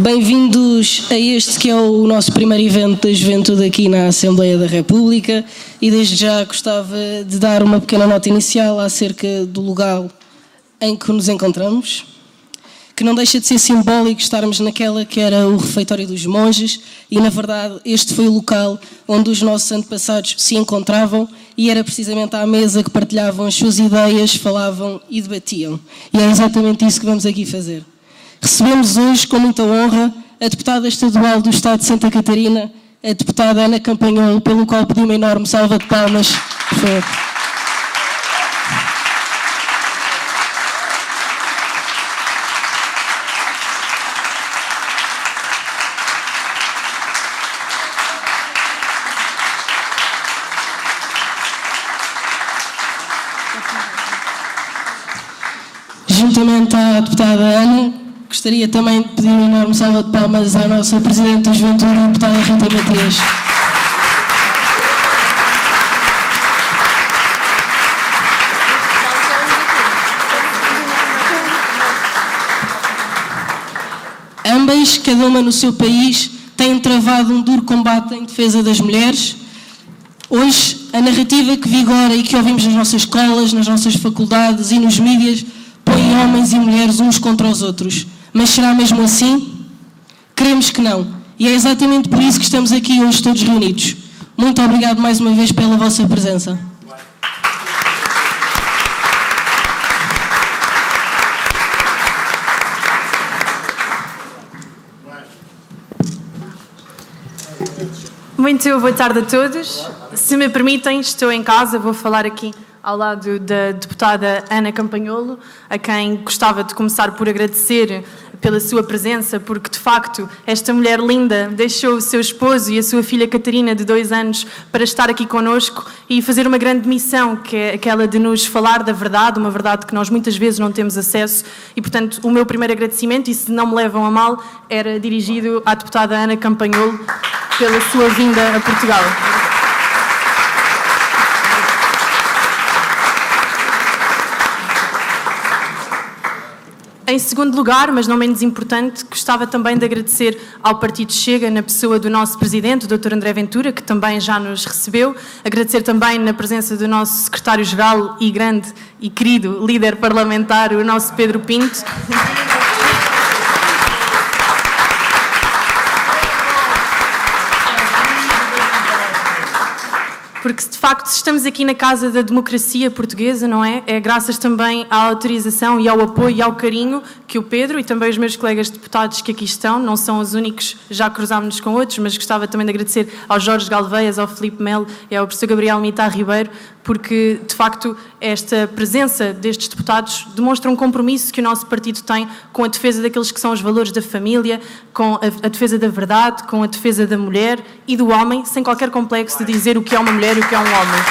Bem-vindos a este que é o nosso primeiro evento da juventude aqui na Assembleia da República e desde já gostava de dar uma pequena nota inicial acerca do lugar em que nos encontramos, que não deixa de ser simbólico estarmos naquela que era o refeitório dos monges e, na verdade, este foi o local onde os nossos antepassados se encontravam e era precisamente à mesa que partilhavam as suas ideias, falavam e debatiam. E é exatamente isso que vamos aqui fazer. Recebemos hoje, com muita honra, a deputada estadual do Estado de Santa Catarina, a deputada Ana Campanholo, pelo qual pedi uma enorme salva de palmas. Por favor. Juntamente à deputada Ana, gostaria também de pedir uma enorme salva de palmas à nossa Presidente da Juventude, a deputada Rita Matias. Ambas, cada uma no seu país, têm travado um duro combate em defesa das mulheres. Hoje, a narrativa que vigora e que ouvimos nas nossas escolas, nas nossas faculdades e nos mídias põe homens e mulheres uns contra os outros. Mas será mesmo assim? Queremos que não. E é exatamente por isso que estamos aqui hoje todos reunidos. Muito obrigado mais uma vez pela vossa presença. Muito boa tarde a todos. Se me permitem, estou em casa, vou falar aqui ao lado da deputada Ana Campanholo, a quem gostava de começar por agradecer pela sua presença, porque de facto esta mulher linda deixou o seu esposo e a sua filha Catarina de 2 anos para estar aqui connosco e fazer uma grande missão, que é aquela de nos falar da verdade, uma verdade que nós muitas vezes não temos acesso e, portanto, o meu primeiro agradecimento, e se não me levam a mal, era dirigido à deputada Ana Campanholo pela sua vinda a Portugal. Em segundo lugar, mas não menos importante, gostava também de agradecer ao Partido Chega, na pessoa do nosso Presidente, o Dr. André Ventura, que também já nos recebeu. Agradecer também na presença do nosso Secretário-Geral e grande e querido líder parlamentar, o nosso Pedro Pinto. Porque, de facto, estamos aqui na Casa da Democracia Portuguesa, não é? É graças também à autorização e ao apoio e ao carinho que o Pedro e também os meus colegas deputados que aqui estão, não são os únicos, já cruzámos-nos com outros, mas gostava também de agradecer ao Jorge Galveias, ao Filipe Melo e ao professor Gabriel Mitar Ribeiro, porque, de facto, esta presença destes deputados demonstra um compromisso que o nosso partido tem com a defesa daqueles que são os valores da família, com a defesa da verdade, com a defesa da mulher e do homem, sem qualquer complexo de dizer o que é uma mulher e o que é um homem.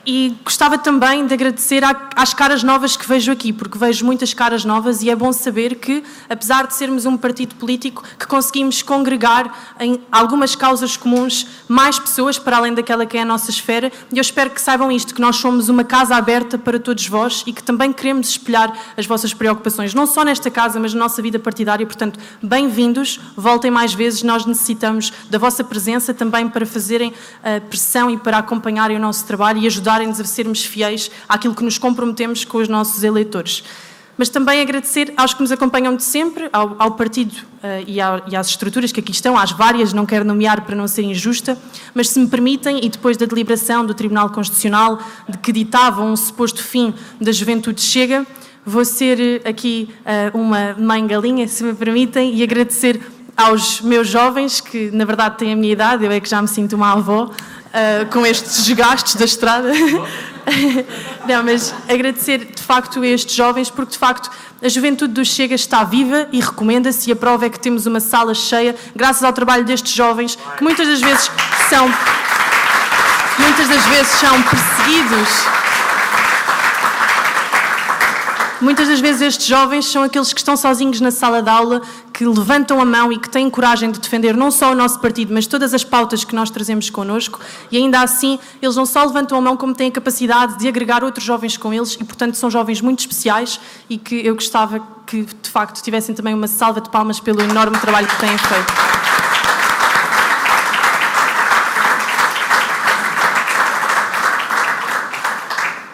E gostava também de agradecer às caras novas que vejo aqui, porque vejo muitas caras novas e é bom saber que, apesar de sermos um partido político, que conseguimos congregar em algumas causas comuns mais pessoas para além daquela que é a nossa esfera, e eu espero que saibam isto, que nós somos uma casa aberta para todos vós e que também queremos espelhar as vossas preocupações, não só nesta casa, mas na nossa vida partidária. Portanto, bem-vindos, voltem mais vezes, nós necessitamos da vossa presença também para fazerem pressão e para acompanharem o nosso trabalho e ajudar a sermos fiéis àquilo que nos comprometemos com os nossos eleitores. Mas também agradecer aos que nos acompanham de sempre, ao partido e às estruturas que aqui estão, às várias, não quero nomear para não ser injusta, mas se me permitem, e depois da deliberação do Tribunal Constitucional de que ditava um suposto fim da juventude Chega, vou ser aqui uma mãe galinha, se me permitem, e agradecer aos meus jovens, que na verdade têm a minha idade, eu é que já me sinto uma avó, com estes desgastes da estrada. Não, mas agradecer de facto a estes jovens, porque de facto a juventude do Chega está viva e recomenda-se, e a prova é que temos uma sala cheia, graças ao trabalho destes jovens, que muitas das vezes são perseguidos Muitas das vezes estes jovens são aqueles que estão sozinhos na sala de aula, que levantam a mão e que têm coragem de defender não só o nosso partido, mas todas as pautas que nós trazemos connosco, e ainda assim eles não só levantam a mão, como têm a capacidade de agregar outros jovens com eles, e portanto são jovens muito especiais e que eu gostava que de facto tivessem também uma salva de palmas pelo enorme trabalho que têm feito.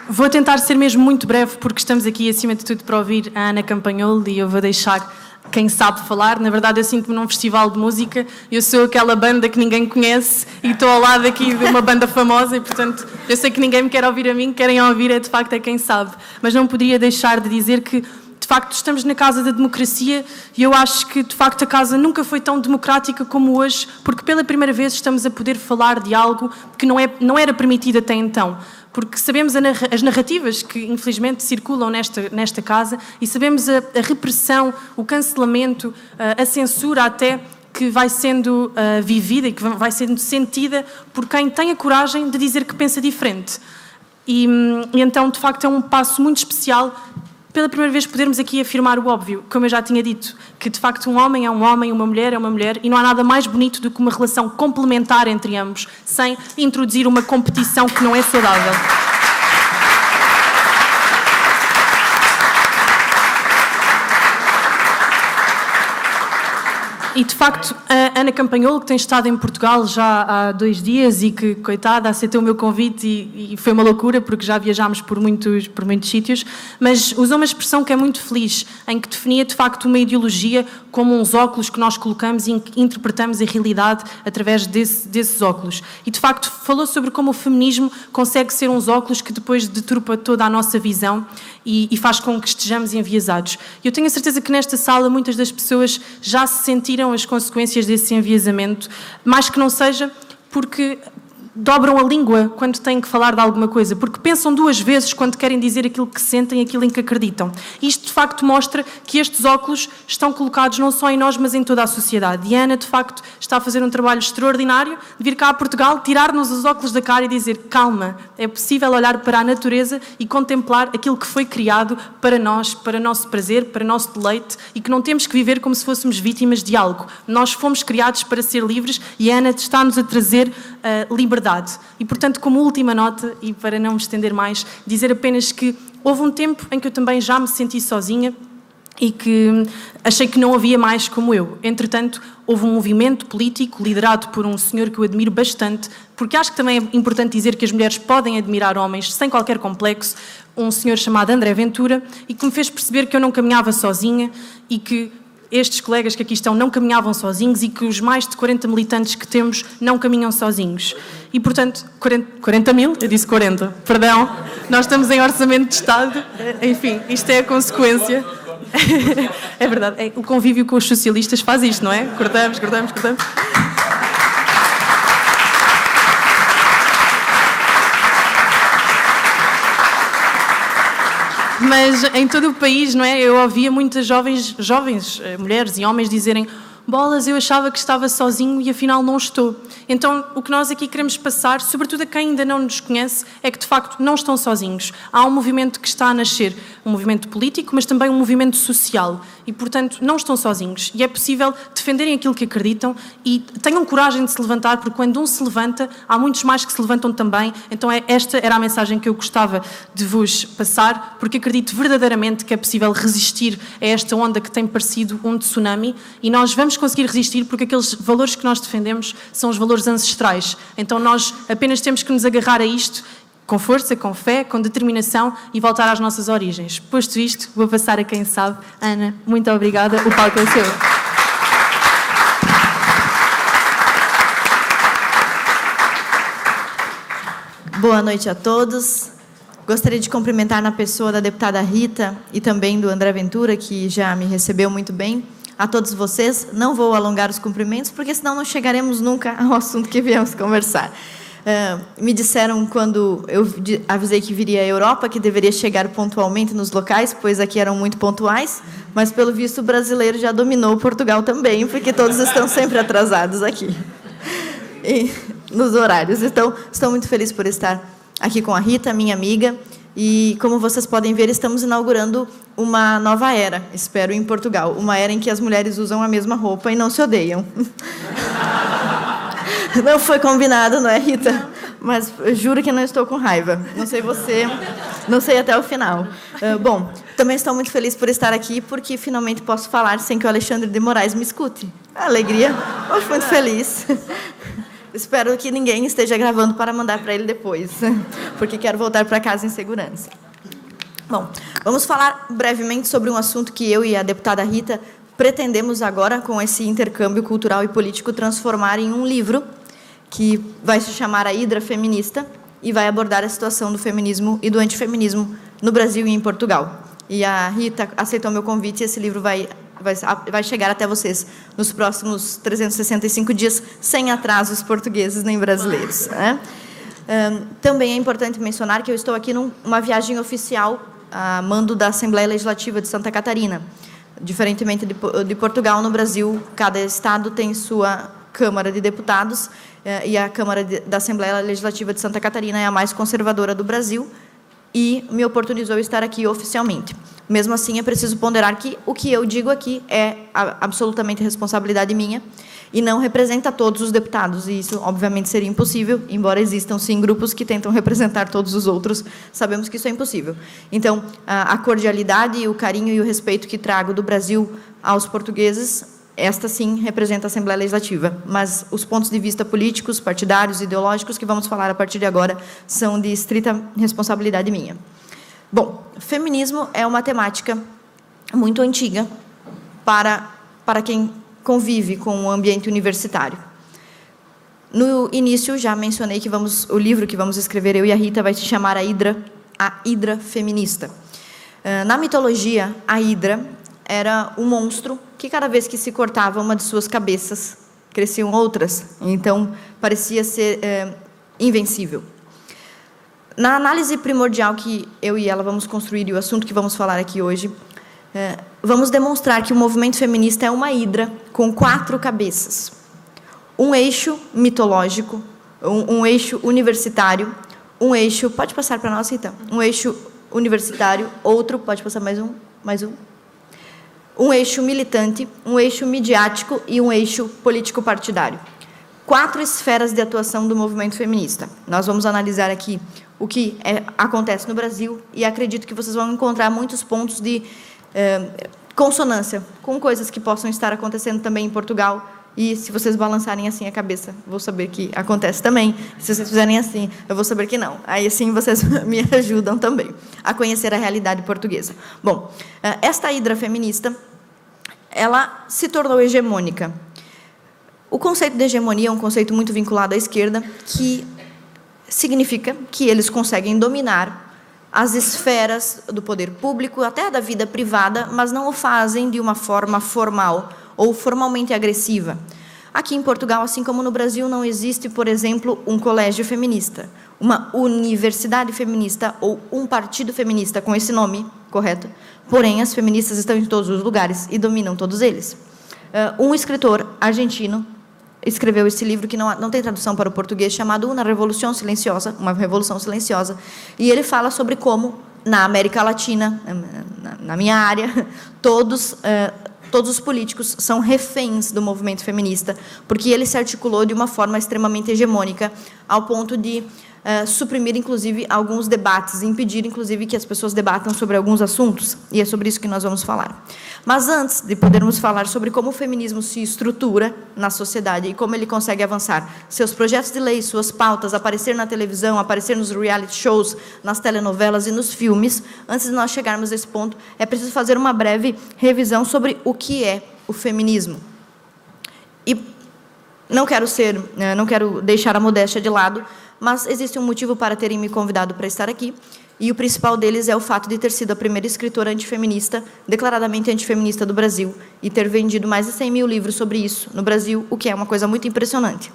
Vou tentar ser mesmo muito breve, porque estamos aqui, acima de tudo, para ouvir a Ana Campanholo e eu vou deixar quem sabe falar. Na verdade, eu sinto-me num festival de música, eu sou aquela banda que ninguém conhece e estou ao lado aqui de uma banda famosa e, portanto, eu sei que ninguém me quer ouvir a mim, querem ouvir de facto é quem sabe. Mas não poderia deixar de dizer que, de facto, estamos na casa da democracia e eu acho que, de facto, a casa nunca foi tão democrática como hoje, porque pela primeira vez estamos a poder falar de algo que não era permitido até então. Porque sabemos as narrativas que, infelizmente, circulam nesta casa e sabemos a repressão, o cancelamento, a censura até que vai sendo vivida e que vai sendo sentida por quem tem a coragem de dizer que pensa diferente. E então, de facto, é um passo muito especial pela primeira vez podermos aqui afirmar o óbvio, como eu já tinha dito, que de facto um homem é um homem, uma mulher é uma mulher e não há nada mais bonito do que uma relação complementar entre ambos, sem introduzir uma competição que não é saudável. E, de facto, a Ana Campanholo, que tem estado em Portugal já há 2 dias e que, coitada, aceitou o meu convite e foi uma loucura, porque já viajámos por muitos sítios, mas usou uma expressão que é muito feliz, em que definia, de facto, uma ideologia como uns óculos que nós colocamos e interpretamos a realidade através desses óculos. E, de facto, falou sobre como o feminismo consegue ser uns óculos que depois deturpa toda a nossa visão e faz com que estejamos enviesados. Eu tenho a certeza que nesta sala muitas das pessoas já se sentiram as consequências desse enviesamento, mais que não seja porque dobram a língua quando têm que falar de alguma coisa, porque pensam 2 vezes quando querem dizer aquilo que sentem e aquilo em que acreditam. Isto, de facto, mostra que estes óculos estão colocados não só em nós, mas em toda a sociedade. E a Ana, de facto, está a fazer um trabalho extraordinário de vir cá a Portugal, tirar-nos os óculos da cara e dizer: calma, é possível olhar para a natureza e contemplar aquilo que foi criado para nós, para nosso prazer, para nosso deleite, e que não temos que viver como se fôssemos vítimas de algo. Nós fomos criados para ser livres e a Ana está-nos a trazer liberdade. E, portanto, como última nota, e para não me estender mais, dizer apenas que houve um tempo em que eu também já me senti sozinha e que achei que não havia mais como eu. Entretanto, houve um movimento político liderado por um senhor que eu admiro bastante, porque acho que também é importante dizer que as mulheres podem admirar homens sem qualquer complexo, um senhor chamado André Ventura, e que me fez perceber que eu não caminhava sozinha e que estes colegas que aqui estão não caminhavam sozinhos e que os mais de 40 militantes que temos não caminham sozinhos. E, portanto, 40 mil? Eu disse 40, perdão. Nós estamos em orçamento de Estado. Enfim, isto é a consequência. É verdade. O convívio com os socialistas faz isto, não é? Cortamos. Mas em todo o país, não é? Eu ouvia muitas jovens, mulheres e homens dizerem: bolas, eu achava que estava sozinho e afinal não estou. Então, o que nós aqui queremos passar, sobretudo a quem ainda não nos conhece, é que de facto não estão sozinhos. Há um movimento que está a nascer, um movimento político, mas também um movimento social. E, portanto, não estão sozinhos. E é possível defenderem aquilo que acreditam e tenham coragem de se levantar, porque quando um se levanta, há muitos mais que se levantam também. Então, esta era a mensagem que eu gostava de vos passar, porque acredito verdadeiramente que é possível resistir a esta onda que tem parecido um tsunami, e nós vamos conseguir resistir porque aqueles valores que nós defendemos são os valores ancestrais. Então nós apenas temos que nos agarrar a isto com força, com fé, com determinação e voltar às nossas origens. Posto isto, vou passar a quem sabe. Ana, muito obrigada. O palco é seu. Boa noite a todos. Gostaria de cumprimentar na pessoa da deputada Rita e também do André Ventura, que já me recebeu muito bem. A todos vocês, não vou alongar os cumprimentos, porque senão não chegaremos nunca ao assunto que viemos conversar. Me disseram, quando eu avisei que viria à Europa, que deveria chegar pontualmente nos locais, pois aqui eram muito pontuais, mas, pelo visto, o brasileiro já dominou Portugal também, porque todos estão sempre atrasados aqui, e nos horários. Então, estou muito feliz por estar aqui com a Rita, minha amiga, E, como vocês podem ver, estamos inaugurando uma nova era, espero, em Portugal. Uma era em que as mulheres usam a mesma roupa e não se odeiam. Não foi combinado, não é, Rita? Não. Mas eu juro que não estou com raiva. Não sei você, não sei até o final. Bom, também estou muito feliz por estar aqui, porque finalmente posso falar sem que o Alexandre de Moraes me escute. Alegria, estou muito feliz. Espero que ninguém esteja gravando para mandar para ele depois, porque quero voltar para casa em segurança. Bom, vamos falar brevemente sobre um assunto que eu e a deputada Rita pretendemos agora, com esse intercâmbio cultural e político, transformar em um livro que vai se chamar A Hidra Feminista e vai abordar a situação do feminismo e do antifeminismo no Brasil e em Portugal. E a Rita aceitou meu convite e esse livro vai chegar até vocês nos próximos 365 dias, sem atrasos portugueses nem brasileiros. Né? Também é importante mencionar que eu estou aqui numa viagem oficial a mando da Assembleia Legislativa de Santa Catarina. Diferentemente de Portugal, no Brasil, cada estado tem sua Câmara de Deputados e a Câmara da Assembleia Legislativa de Santa Catarina é a mais conservadora do Brasil, e me oportunizou estar aqui oficialmente. Mesmo assim, é preciso ponderar que o que eu digo aqui é absolutamente responsabilidade minha e não representa todos os deputados, e isso, obviamente, seria impossível, embora existam, sim, grupos que tentam representar todos os outros, sabemos que isso é impossível. Então, a cordialidade, o carinho e o respeito que trago do Brasil aos portugueses, esta, sim, representa a Assembleia Legislativa, mas os pontos de vista políticos, partidários, ideológicos, que vamos falar a partir de agora, são de estrita responsabilidade minha. Bom, feminismo é uma temática muito antiga para quem convive com o ambiente universitário. No início, já mencionei que o livro que vamos escrever, eu e a Rita, vai se chamar A Hidra Feminista. Na mitologia, a Hidra era um monstro que, cada vez que se cortava uma de suas cabeças, cresciam outras. Então, parecia ser invencível. Na análise primordial que eu e ela vamos construir, e o assunto que vamos falar aqui hoje, vamos demonstrar que o movimento feminista é uma hidra com 4 cabeças. Um eixo mitológico, um eixo universitário, um eixo... Pode passar para nós, Rita? Um eixo universitário, outro... Pode passar mais um? Um eixo militante, um eixo midiático e um eixo político-partidário. 4 esferas de atuação do movimento feminista. Nós vamos analisar aqui o que acontece no Brasil e acredito que vocês vão encontrar muitos pontos de consonância com coisas que possam estar acontecendo também em Portugal, e se vocês balançarem assim a cabeça, vou saber que acontece também. Se vocês fizerem assim, eu vou saber que não. Aí, assim, vocês me ajudam também a conhecer a realidade portuguesa. Bom, esta hidra feminista, ela se tornou hegemônica. O conceito de hegemonia é um conceito muito vinculado à esquerda, que significa que eles conseguem dominar as esferas do poder público, até da vida privada, mas não o fazem de uma forma formal ou formalmente agressiva. Aqui em Portugal, assim como no Brasil, não existe, por exemplo, um colégio feminista, uma universidade feminista ou um partido feminista com esse nome, correto? Porém, as feministas estão em todos os lugares e dominam todos eles. Um escritor argentino escreveu esse livro, que não tem tradução para o português, chamado Uma Revolução Silenciosa, uma revolução silenciosa, e ele fala sobre como, na América Latina, na minha área, todos os políticos são reféns do movimento feminista, porque ele se articulou de uma forma extremamente hegemônica, ao ponto de suprimir, inclusive, alguns debates, impedir, inclusive, que as pessoas debatam sobre alguns assuntos, e é sobre isso que nós vamos falar. Mas antes de podermos falar sobre como o feminismo se estrutura na sociedade e como ele consegue avançar seus projetos de lei, suas pautas, aparecer na televisão, aparecer nos reality shows, nas telenovelas e nos filmes, antes de nós chegarmos a esse ponto, é preciso fazer uma breve revisão sobre o que é o feminismo. E não quero deixar a modéstia de lado, mas existe um motivo para terem me convidado para estar aqui, e o principal deles é o fato de ter sido a primeira escritora antifeminista, declaradamente antifeminista do Brasil, e ter vendido mais de 100 mil livros sobre isso no Brasil, o que é uma coisa muito impressionante,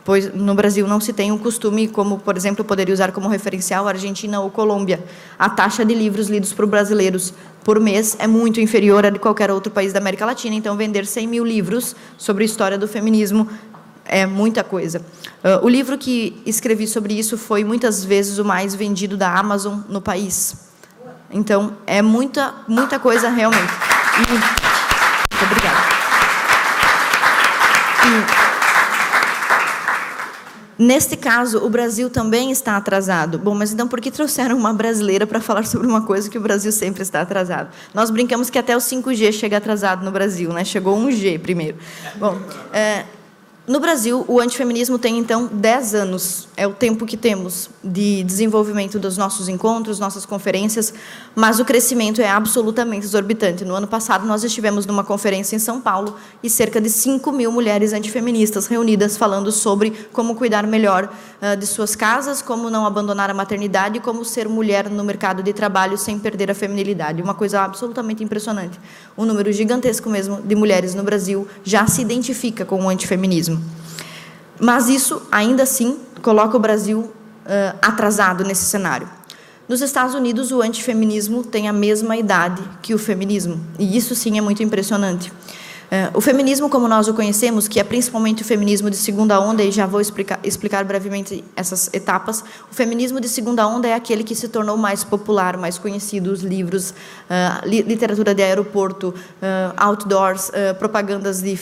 pois no Brasil não se tem um costume, como, por exemplo, eu poderia usar como referencial a Argentina ou Colômbia. A taxa de livros lidos por brasileiros por mês é muito inferior a de qualquer outro país da América Latina, então vender 100 mil livros sobre a história do feminismo é muita coisa. O livro que escrevi sobre isso foi muitas vezes o mais vendido da Amazon no país. Então, é muita coisa realmente. Muito obrigada. Neste caso, o Brasil também está atrasado. Bom, mas então por que trouxeram uma brasileira para falar sobre uma coisa que o Brasil sempre está atrasado? Nós brincamos que até o 5G chega atrasado no Brasil, né? Chegou 1G primeiro. Bom, no Brasil, o antifeminismo tem, então, 10 anos. É o tempo que temos de desenvolvimento dos nossos encontros, nossas conferências, mas o crescimento é absolutamente exorbitante. No ano passado, nós estivemos numa conferência em São Paulo e cerca de 5.000 mulheres antifeministas reunidas falando sobre como cuidar melhor de suas casas, como não abandonar a maternidade e como ser mulher no mercado de trabalho sem perder a feminilidade. Uma coisa absolutamente impressionante. Um número gigantesco mesmo de mulheres no Brasil já se identifica com o antifeminismo. Mas isso, ainda assim, coloca o Brasil atrasado nesse cenário. Nos Estados Unidos, o antifeminismo tem a mesma idade que o feminismo, e isso sim é muito impressionante. O feminismo, como nós o conhecemos, que é principalmente o feminismo de segunda onda, e já vou explicar brevemente essas etapas, o feminismo de segunda onda é aquele que se tornou mais popular, mais conhecido, os livros, literatura de aeroporto, outdoors, propagandas de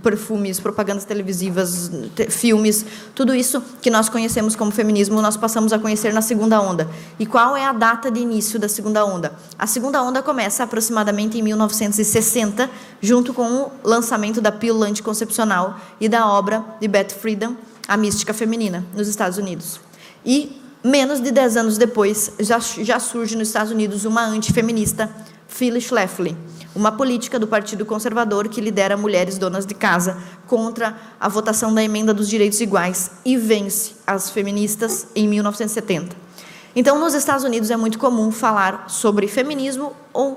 perfumes, propagandas televisivas, filmes, tudo isso que nós conhecemos como feminismo, nós passamos a conhecer na segunda onda. E qual é a data de início da segunda onda? A segunda onda começa aproximadamente em 1960, junto com o lançamento da pílula anticoncepcional e da obra de Beth Friedan, A Mística Feminina, nos Estados Unidos. E, menos de 10 anos depois, já surge nos Estados Unidos uma antifeminista, Phyllis Schlafly, uma política do Partido Conservador que lidera mulheres donas de casa contra a votação da emenda dos direitos iguais e vence as feministas em 1970. Então, nos Estados Unidos é muito comum falar sobre feminismo ou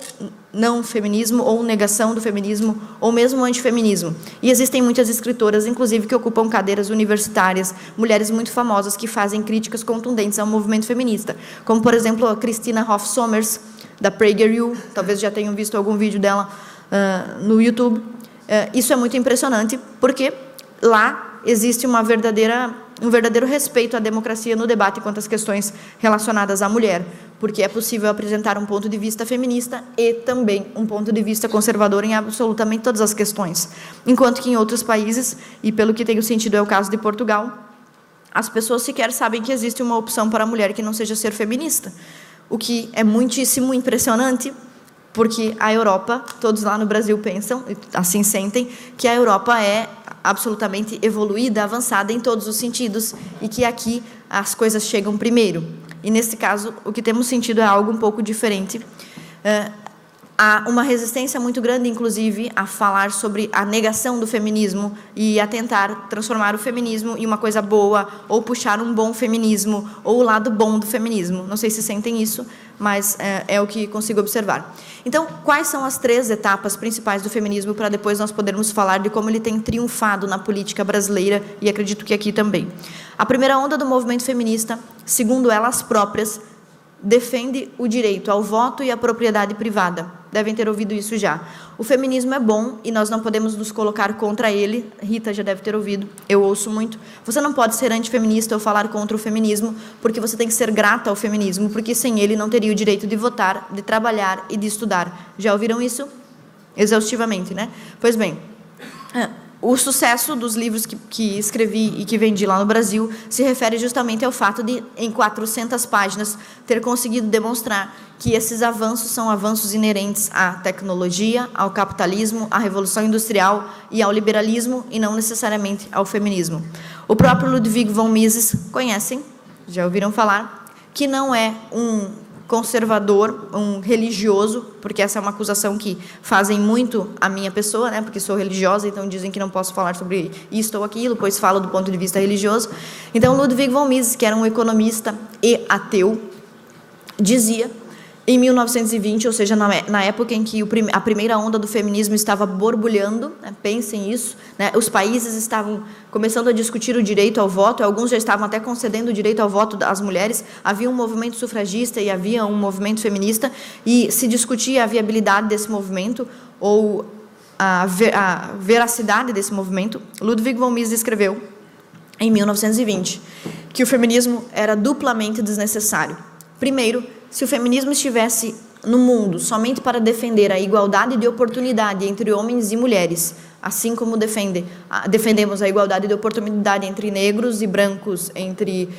não feminismo, ou negação do feminismo, ou mesmo antifeminismo. E existem muitas escritoras, inclusive, que ocupam cadeiras universitárias, mulheres muito famosas que fazem críticas contundentes ao movimento feminista, como, por exemplo, a Christina Hoff Sommers, da PragerU, talvez já tenham visto algum vídeo dela no YouTube. Isso é muito impressionante, porque lá existe um verdadeiro respeito à democracia no debate quanto às questões relacionadas à mulher, porque é possível apresentar um ponto de vista feminista e também um ponto de vista conservador em absolutamente todas as questões. Enquanto que em outros países, e pelo que tenho sentido é o caso de Portugal, as pessoas sequer sabem que existe uma opção para a mulher que não seja ser feminista, o que é muitíssimo impressionante, porque a Europa, todos lá no Brasil pensam, assim sentem, que a Europa é absolutamente evoluída, avançada em todos os sentidos e que aqui as coisas chegam primeiro. E, nesse caso, o que temos sentido é algo um pouco diferente. Há uma resistência muito grande, inclusive, a falar sobre a negação do feminismo e a tentar transformar o feminismo em uma coisa boa, ou puxar um bom feminismo, ou o lado bom do feminismo. Não sei se sentem isso, mas é o que consigo observar. Então, quais são as 3 etapas principais do feminismo para depois nós podermos falar de como ele tem triunfado na política brasileira e acredito que aqui também. A primeira onda do movimento feminista, segundo elas próprias, defende o direito ao voto e à propriedade privada. Devem ter ouvido isso já. O feminismo é bom e nós não podemos nos colocar contra ele. Rita já deve ter ouvido, eu ouço muito. Você não pode ser antifeminista ou falar contra o feminismo, porque você tem que ser grata ao feminismo, porque sem ele não teria o direito de votar, de trabalhar e de estudar. Já ouviram isso? Exaustivamente, né? Pois bem, o sucesso dos livros que escrevi e que vendi lá no Brasil se refere justamente ao fato de, em 400 páginas, ter conseguido demonstrar que esses avanços são avanços inerentes à tecnologia, ao capitalismo, à revolução industrial e ao liberalismo, e não necessariamente ao feminismo. O próprio Ludwig von Mises, conhecem, já ouviram falar, que não é um conservador, um religioso, porque essa é uma acusação que fazem muito a minha pessoa, né, porque sou religiosa, então dizem que não posso falar sobre isto ou aquilo, pois falo do ponto de vista religioso. Então, Ludwig von Mises, que era um economista e ateu, dizia, em 1920, ou seja, na época em que a primeira onda do feminismo estava borbulhando, né, pensem isso, né, os países estavam começando a discutir o direito ao voto, alguns já estavam até concedendo o direito ao voto às mulheres, havia um movimento sufragista e havia um movimento feminista, e se discutia a viabilidade desse movimento, ou a veracidade desse movimento, Ludwig von Mises escreveu, em 1920, que o feminismo era duplamente desnecessário. Primeiro, se o feminismo estivesse no mundo somente para defender a igualdade de oportunidade entre homens e mulheres, assim como defendemos a igualdade de oportunidade entre negros e brancos, entre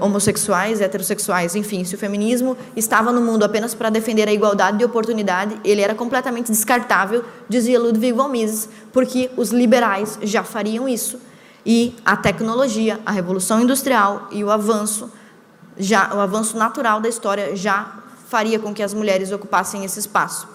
homossexuais e heterossexuais, enfim, se o feminismo estava no mundo apenas para defender a igualdade de oportunidade, ele era completamente descartável, dizia Ludwig von Mises, porque os liberais já fariam isso, e a tecnologia, a revolução industrial e o avanço natural da história já faria com que as mulheres ocupassem esse espaço.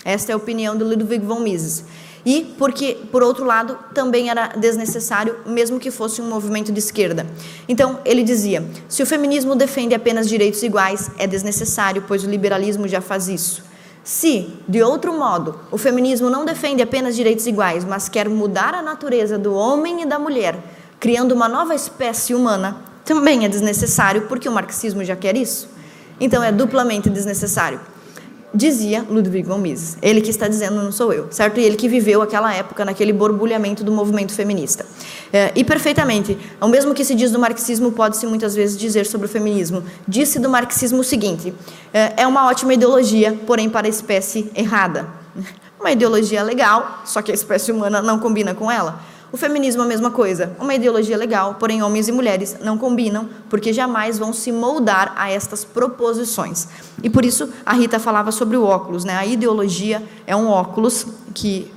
Esta é a opinião de Ludwig von Mises. E porque, por outro lado, também era desnecessário, mesmo que fosse um movimento de esquerda. Então, ele dizia, se o feminismo defende apenas direitos iguais, é desnecessário, pois o liberalismo já faz isso. Se, de outro modo, o feminismo não defende apenas direitos iguais, mas quer mudar a natureza do homem e da mulher, criando uma nova espécie humana, também é desnecessário, porque o marxismo já quer isso. Então, é duplamente desnecessário. Dizia Ludwig von Mises. Ele que está dizendo, não sou eu, certo? E ele que viveu aquela época, naquele borbulhamento do movimento feminista. E perfeitamente, o mesmo que se diz do marxismo, pode-se muitas vezes dizer sobre o feminismo. Disse do marxismo o seguinte, é uma ótima ideologia, porém para a espécie errada. Uma ideologia legal, só que a espécie humana não combina com ela. O feminismo é a mesma coisa, uma ideologia legal, porém homens e mulheres não combinam, porque jamais vão se moldar a estas proposições. E por isso a Rita falava sobre o óculos, né? A ideologia é um óculos que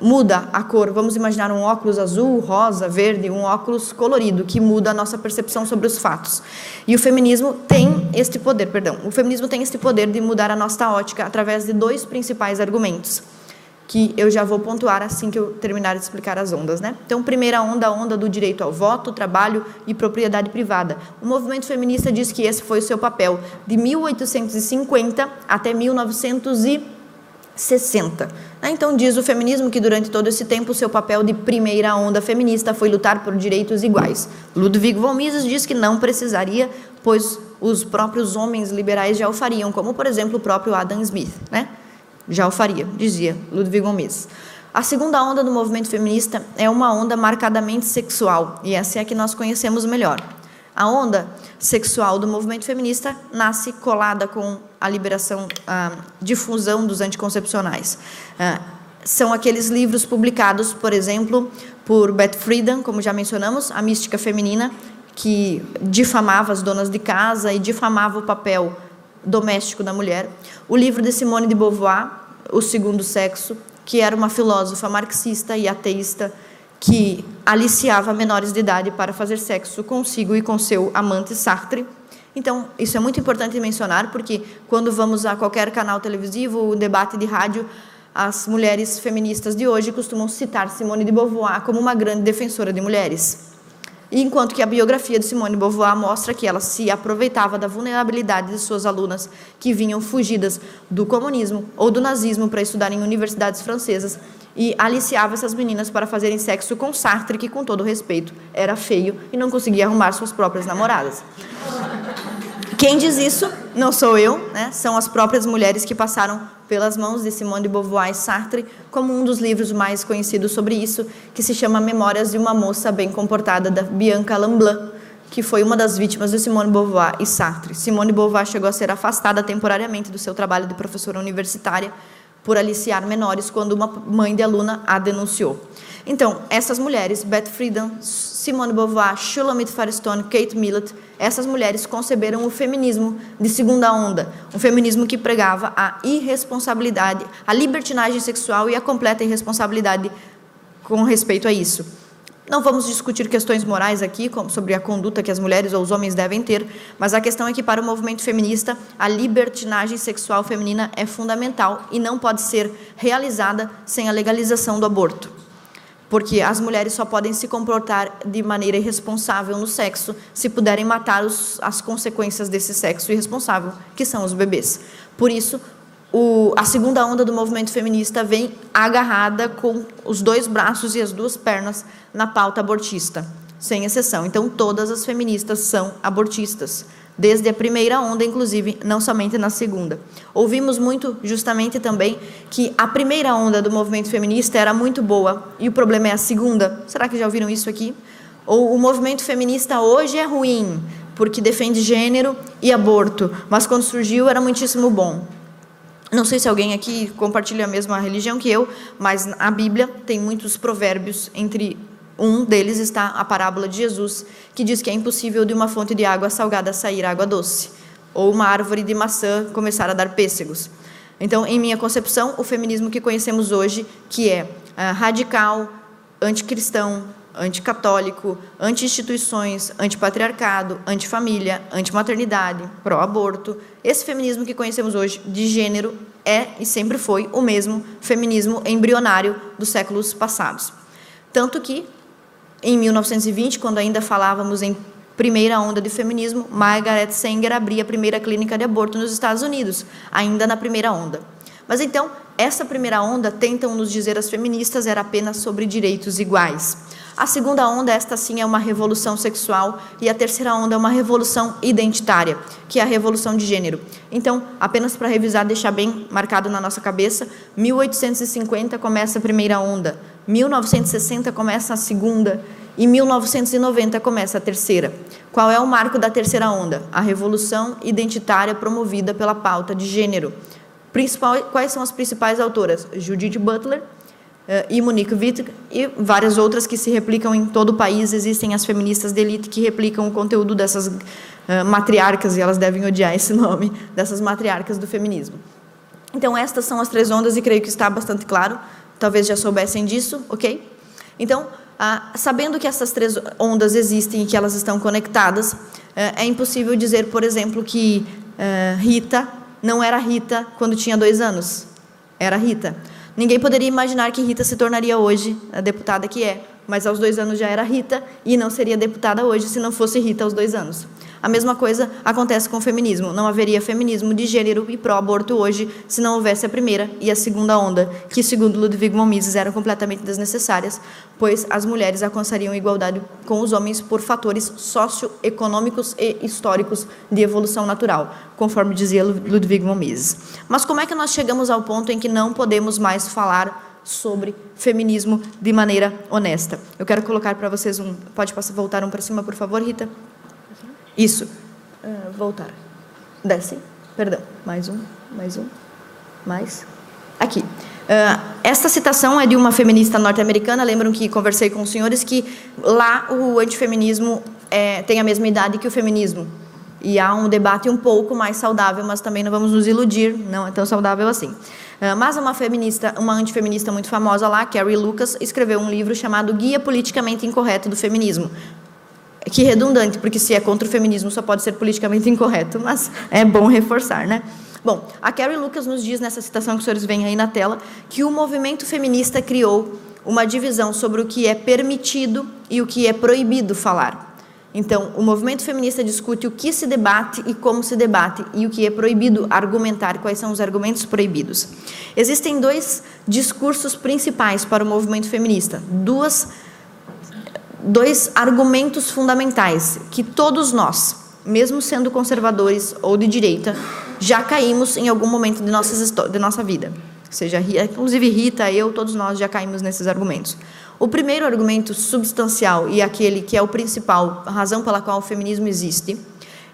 muda a cor. Vamos imaginar um óculos azul, rosa, verde, um óculos colorido, que muda a nossa percepção sobre os fatos. E o feminismo tem este poder, de mudar a nossa ótica através de dois principais argumentos, que eu já vou pontuar assim que eu terminar de explicar as ondas, né? Então, primeira onda, a onda do direito ao voto, trabalho e propriedade privada. O movimento feminista diz que esse foi o seu papel de 1850 até 1960. Então, diz o feminismo que durante todo esse tempo o seu papel de primeira onda feminista foi lutar por direitos iguais. Ludwig von Mises diz que não precisaria, pois os próprios homens liberais já o fariam, como, por exemplo, o próprio Adam Smith, né? Já o faria, dizia Ludwig von Mises. A segunda onda do movimento feminista é uma onda marcadamente sexual, e essa é a que nós conhecemos melhor. A onda sexual do movimento feminista nasce colada com a liberação, a difusão dos anticoncepcionais. São aqueles livros publicados, por exemplo, por Beth Friedan, como já mencionamos, A Mística Feminina, que difamava as donas de casa e difamava o papel doméstico da mulher. O livro de Simone de Beauvoir, O Segundo Sexo, que era uma filósofa marxista e ateísta que aliciava menores de idade para fazer sexo consigo e com seu amante Sartre. Então, isso é muito importante mencionar, porque quando vamos a qualquer canal televisivo, debate de rádio, as mulheres feministas de hoje costumam citar Simone de Beauvoir como uma grande defensora de mulheres. E enquanto que a biografia de Simone de Beauvoir mostra que ela se aproveitava da vulnerabilidade de suas alunas que vinham fugidas do comunismo ou do nazismo para estudar em universidades francesas e aliciava essas meninas para fazerem sexo com Sartre, que, com todo respeito, era feio e não conseguia arrumar suas próprias namoradas. Quem diz isso não sou eu, né? São as próprias mulheres que passaram pelas mãos de Simone de Beauvoir e Sartre, como um dos livros mais conhecidos sobre isso, que se chama Memórias de uma Moça Bem Comportada, da Bianca Lamblin, que foi uma das vítimas de Simone de Beauvoir e Sartre. Simone de Beauvoir chegou a ser afastada temporariamente do seu trabalho de professora universitária por aliciar menores quando uma mãe de aluna a denunciou. Então, essas mulheres, Beth Friedan, Simone de Beauvoir, Shulamit Firestone, Kate Millett, essas mulheres conceberam o feminismo de segunda onda, um feminismo que pregava a irresponsabilidade, a libertinagem sexual e a completa irresponsabilidade com respeito a isso. Não vamos discutir questões morais aqui, como sobre a conduta que as mulheres ou os homens devem ter, mas a questão é que, para o movimento feminista, a libertinagem sexual feminina é fundamental e não pode ser realizada sem a legalização do aborto. Porque as mulheres só podem se comportar de maneira irresponsável no sexo se puderem matar as consequências desse sexo irresponsável, que são os bebês. Por isso, a segunda onda do movimento feminista vem agarrada com os dois braços e as duas pernas na pauta abortista, sem exceção. Então, todas as feministas são abortistas. desde a primeira onda, inclusive, não somente na segunda. Ouvimos muito, justamente também, que a primeira onda do movimento feminista era muito boa, e o problema é a segunda. Será que já ouviram isso aqui? Ou o movimento feminista hoje é ruim, porque defende gênero e aborto, mas quando surgiu era muitíssimo bom. Não sei se alguém aqui compartilha a mesma religião que eu, mas a Bíblia tem muitos provérbios, entre um deles está a parábola de Jesus, que diz que é impossível de uma fonte de água salgada sair água doce, ou uma árvore de maçã começar a dar pêssegos. Então, em minha concepção, o feminismo que conhecemos hoje, que é radical, anticristão, anticatólico, anti-instituições, antipatriarcado, antifamília, antimaternidade, pró-aborto, esse feminismo que conhecemos hoje de gênero é e sempre foi o mesmo feminismo embrionário dos séculos passados. Tanto que, em 1920, quando ainda falávamos em primeira onda de feminismo, Margaret Sanger abria a primeira clínica de aborto nos Estados Unidos, ainda na primeira onda. Mas então, essa primeira onda, tentam nos dizer as feministas, era apenas sobre direitos iguais. A segunda onda, esta sim, é uma revolução sexual, e a terceira onda é uma revolução identitária, que é a revolução de gênero. Então, apenas para revisar, deixar bem marcado na nossa cabeça, 1850 começa a primeira onda, 1960 começa a segunda, e 1990 começa a terceira. Qual é o marco da terceira onda? A revolução identitária promovida pela pauta de gênero. Quais são as principais autoras? Judith Butler e Monique Wittig, e várias outras que se replicam em todo o país. Existem as feministas de elite que replicam o conteúdo dessas matriarcas, e elas devem odiar esse nome, dessas matriarcas do feminismo. Então, estas são as três ondas, e creio que está bastante claro, talvez já soubessem disso, ok? Então, sabendo que essas três ondas existem e que elas estão conectadas, é impossível dizer, por exemplo, que Rita não era Rita quando tinha 2 anos, era Rita. Ninguém poderia imaginar que Rita se tornaria hoje a deputada que é, mas aos 2 anos já era Rita, e não seria deputada hoje se não fosse Rita aos 2 anos. A mesma coisa acontece com o feminismo. Não haveria feminismo de gênero e pró-aborto hoje se não houvesse a primeira e a segunda onda, que, segundo Ludwig von Mises, eram completamente desnecessárias, pois as mulheres alcançariam igualdade com os homens por fatores socioeconômicos e históricos de evolução natural, conforme dizia Ludwig von Mises. Mas como é que nós chegamos ao ponto em que não podemos mais falar sobre feminismo de maneira honesta? Eu quero colocar para vocês pode voltar para cima, por favor, Rita? Isso. Voltar. Desce. Perdão. Mais um. Aqui. Esta citação é de uma feminista norte-americana. Lembram que conversei com os senhores que lá o antifeminismo tem a mesma idade que o feminismo. E há um debate um pouco mais saudável, mas também não vamos nos iludir, não é tão saudável assim. Mas uma antifeminista muito famosa lá, Carrie Lucas, escreveu um livro chamado Guia Politicamente Incorreto do Feminismo. Que redundante, porque se é contra o feminismo só pode ser politicamente incorreto, mas é bom reforçar, né? Bom, a Carrie Lucas nos diz, nessa citação que os senhores veem aí na tela, que o movimento feminista criou uma divisão sobre o que é permitido e o que é proibido falar. Então, o movimento feminista discute o que se debate e como se debate, e o que é proibido argumentar, quais são os argumentos proibidos. Existem 2 discursos principais para o movimento feminista, 2 argumentos fundamentais que todos nós, mesmo sendo conservadores ou de direita, já caímos em algum momento de nossa vida. Seja, inclusive Rita, eu, todos nós já caímos nesses argumentos. O primeiro argumento substancial, e aquele que é o principal, a razão pela qual o feminismo existe,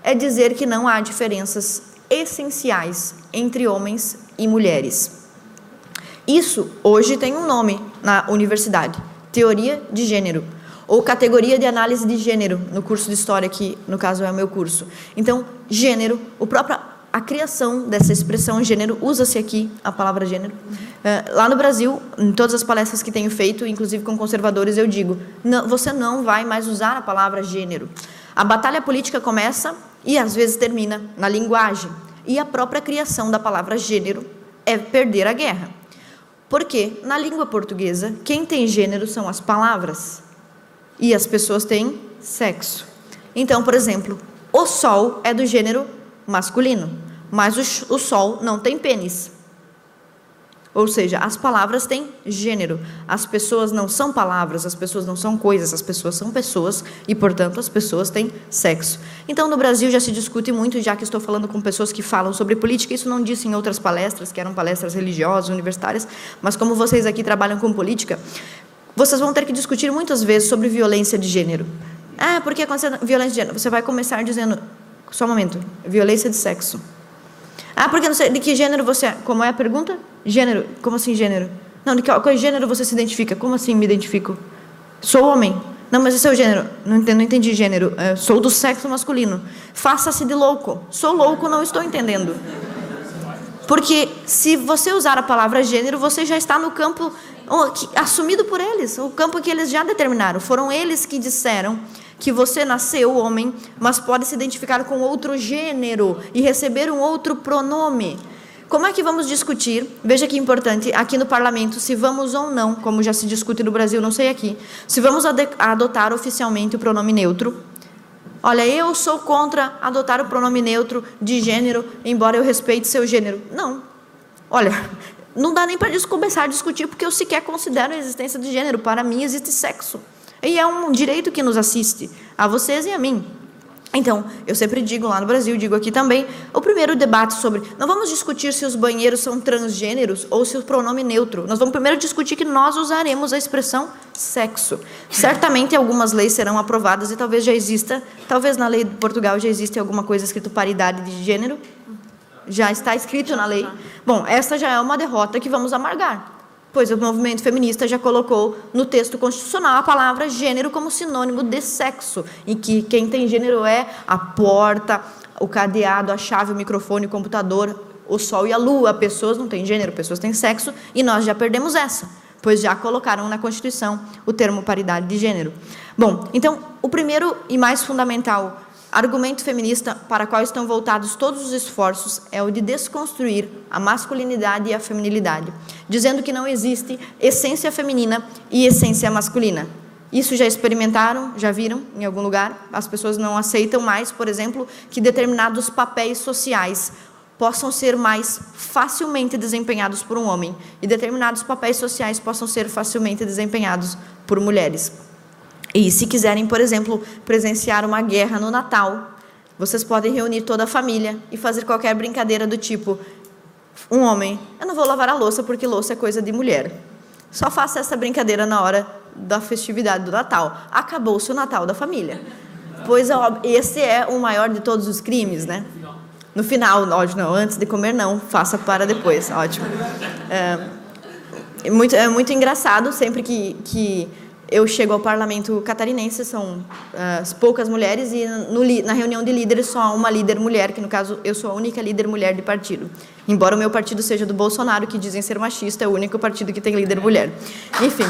é dizer que não há diferenças essenciais entre homens e mulheres. Isso hoje tem um nome na universidade: teoria de gênero, ou categoria de análise de gênero, no curso de História, que no caso é o meu curso. Então, gênero, a criação dessa expressão gênero, usa-se aqui a palavra gênero. Lá no Brasil, em todas as palestras que tenho feito, inclusive com conservadores, eu digo, você não vai mais usar a palavra gênero. A batalha política começa e às vezes termina na linguagem. E a própria criação da palavra gênero é perder a guerra. Porque na língua portuguesa, quem tem gênero são as palavras. E as pessoas têm sexo. Então, por exemplo, o sol é do gênero masculino, mas o sol não tem pênis. Ou seja, as palavras têm gênero. As pessoas não são palavras, as pessoas não são coisas, as pessoas são pessoas e, portanto, as pessoas têm sexo. Então, no Brasil já se discute muito, já que estou falando com pessoas que falam sobre política, isso não disse em outras palestras, que eram palestras religiosas, universitárias, mas como vocês aqui trabalham com política, vocês vão ter que discutir muitas vezes sobre violência de gênero. Ah, por que aconteceu violência de gênero? Você vai começar dizendo, só um momento, violência de sexo. Ah, porque não sei, de que gênero você é? Como é a pergunta? Gênero. Como assim gênero? Não, de qual gênero você se identifica? Como assim me identifico? Sou homem. Não, mas esse é o gênero. Não entendi gênero. Sou do sexo masculino. Faça-se de louco. Sou louco, não estou entendendo. Porque se você usar a palavra gênero, você já está no campo assumido por eles, o campo que eles já determinaram. Foram eles que disseram que você nasceu homem, mas pode se identificar com outro gênero e receber um outro pronome. Como é que vamos discutir? Veja que importante, aqui no parlamento, se vamos ou não, como já se discute no Brasil, não sei aqui, se vamos adotar oficialmente o pronome neutro. Olha, eu sou contra adotar o pronome neutro de gênero, embora eu respeite seu gênero. Não. Olha, não dá nem para começar a discutir, porque eu sequer considero a existência de gênero. Para mim, existe sexo. E é um direito que nos assiste, a vocês e a mim. Então, eu sempre digo lá no Brasil, digo aqui também, o primeiro debate sobre... Não vamos discutir se os banheiros são transgêneros ou se o pronome neutro. Nós vamos primeiro discutir que nós usaremos a expressão sexo. Certamente algumas leis serão aprovadas e talvez já exista, talvez na lei de Portugal já exista alguma coisa escrito paridade de gênero. Já está escrito na lei. Bom, essa já é uma derrota que vamos amargar, pois o movimento feminista já colocou no texto constitucional a palavra gênero como sinônimo de sexo, em que quem tem gênero é a porta, o cadeado, a chave, o microfone, o computador, o sol e a lua. Pessoas não têm gênero, pessoas têm sexo, e nós já perdemos essa, pois já colocaram na Constituição o termo paridade de gênero. Bom, então, o primeiro e mais fundamental argumento feminista para qual estão voltados todos os esforços é o de desconstruir a masculinidade e a feminilidade, dizendo que não existe essência feminina e essência masculina. Isso já experimentaram, já viram em algum lugar? As pessoas não aceitam mais, por exemplo, que determinados papéis sociais possam ser mais facilmente desempenhados por um homem e determinados papéis sociais possam ser facilmente desempenhados por mulheres. E se quiserem, por exemplo, presenciar uma guerra no Natal, vocês podem reunir toda a família e fazer qualquer brincadeira do tipo, um homem, eu não vou lavar a louça porque louça é coisa de mulher. Só faça essa brincadeira na hora da festividade do Natal. Acabou-se o Natal da família. Pois esse é o maior de todos os crimes, né? No final, não, antes de comer não, faça para depois, ótimo. É muito engraçado sempre que eu chego ao parlamento catarinense, são poucas mulheres, e na reunião de líderes só há uma líder mulher, que no caso eu sou a única líder mulher de partido. Embora o meu partido seja do Bolsonaro, que dizem ser machista, é o único partido que tem líder mulher. Enfim.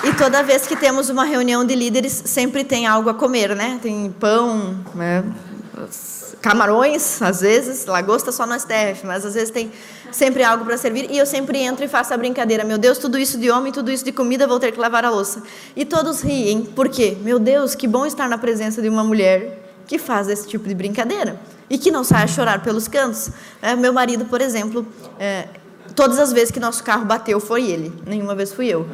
E toda vez que temos uma reunião de líderes, sempre tem algo a comer, né? Tem pão, né? Camarões, às vezes, lagosta só no STF, mas às vezes tem sempre algo para servir, e eu sempre entro e faço a brincadeira, meu Deus, tudo isso de homem, tudo isso de comida, vou ter que lavar a louça. E todos riem, por quê? Meu Deus, que bom estar na presença de uma mulher que faz esse tipo de brincadeira, e que não sai a chorar pelos cantos. Meu marido, por exemplo, todas as vezes que nosso carro bateu foi ele, nenhuma vez fui eu.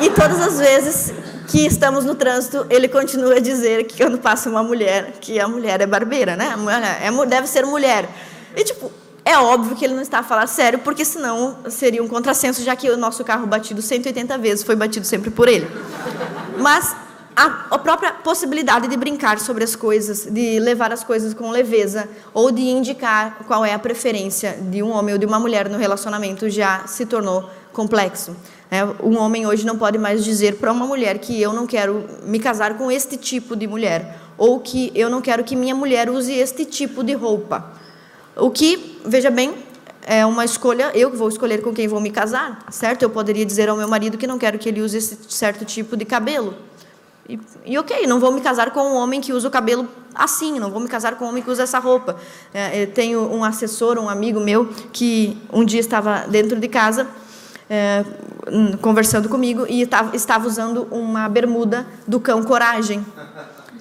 E todas as vezes que estamos no trânsito, ele continua a dizer que quando passa uma mulher, que a mulher é barbeira, né? Deve ser mulher. E, tipo, é óbvio que ele não está a falar sério, porque senão seria um contrassenso, já que o nosso carro batido 180 vezes foi batido sempre por ele. Mas a própria possibilidade de brincar sobre as coisas, de levar as coisas com leveza, ou de indicar qual é a preferência de um homem ou de uma mulher no relacionamento já se tornou complexo. Um homem hoje não pode mais dizer para uma mulher que eu não quero me casar com este tipo de mulher, ou que eu não quero que minha mulher use este tipo de roupa. O que, veja bem, é uma escolha, eu vou escolher com quem vou me casar, certo? Eu poderia dizer ao meu marido que não quero que ele use esse certo tipo de cabelo. E ok, não vou me casar com um homem que usa o cabelo assim, não vou me casar com um homem que usa essa roupa. Eu tenho um assessor, um amigo meu, que um dia estava dentro de casa, conversando comigo, e estava usando uma bermuda do cão Coragem.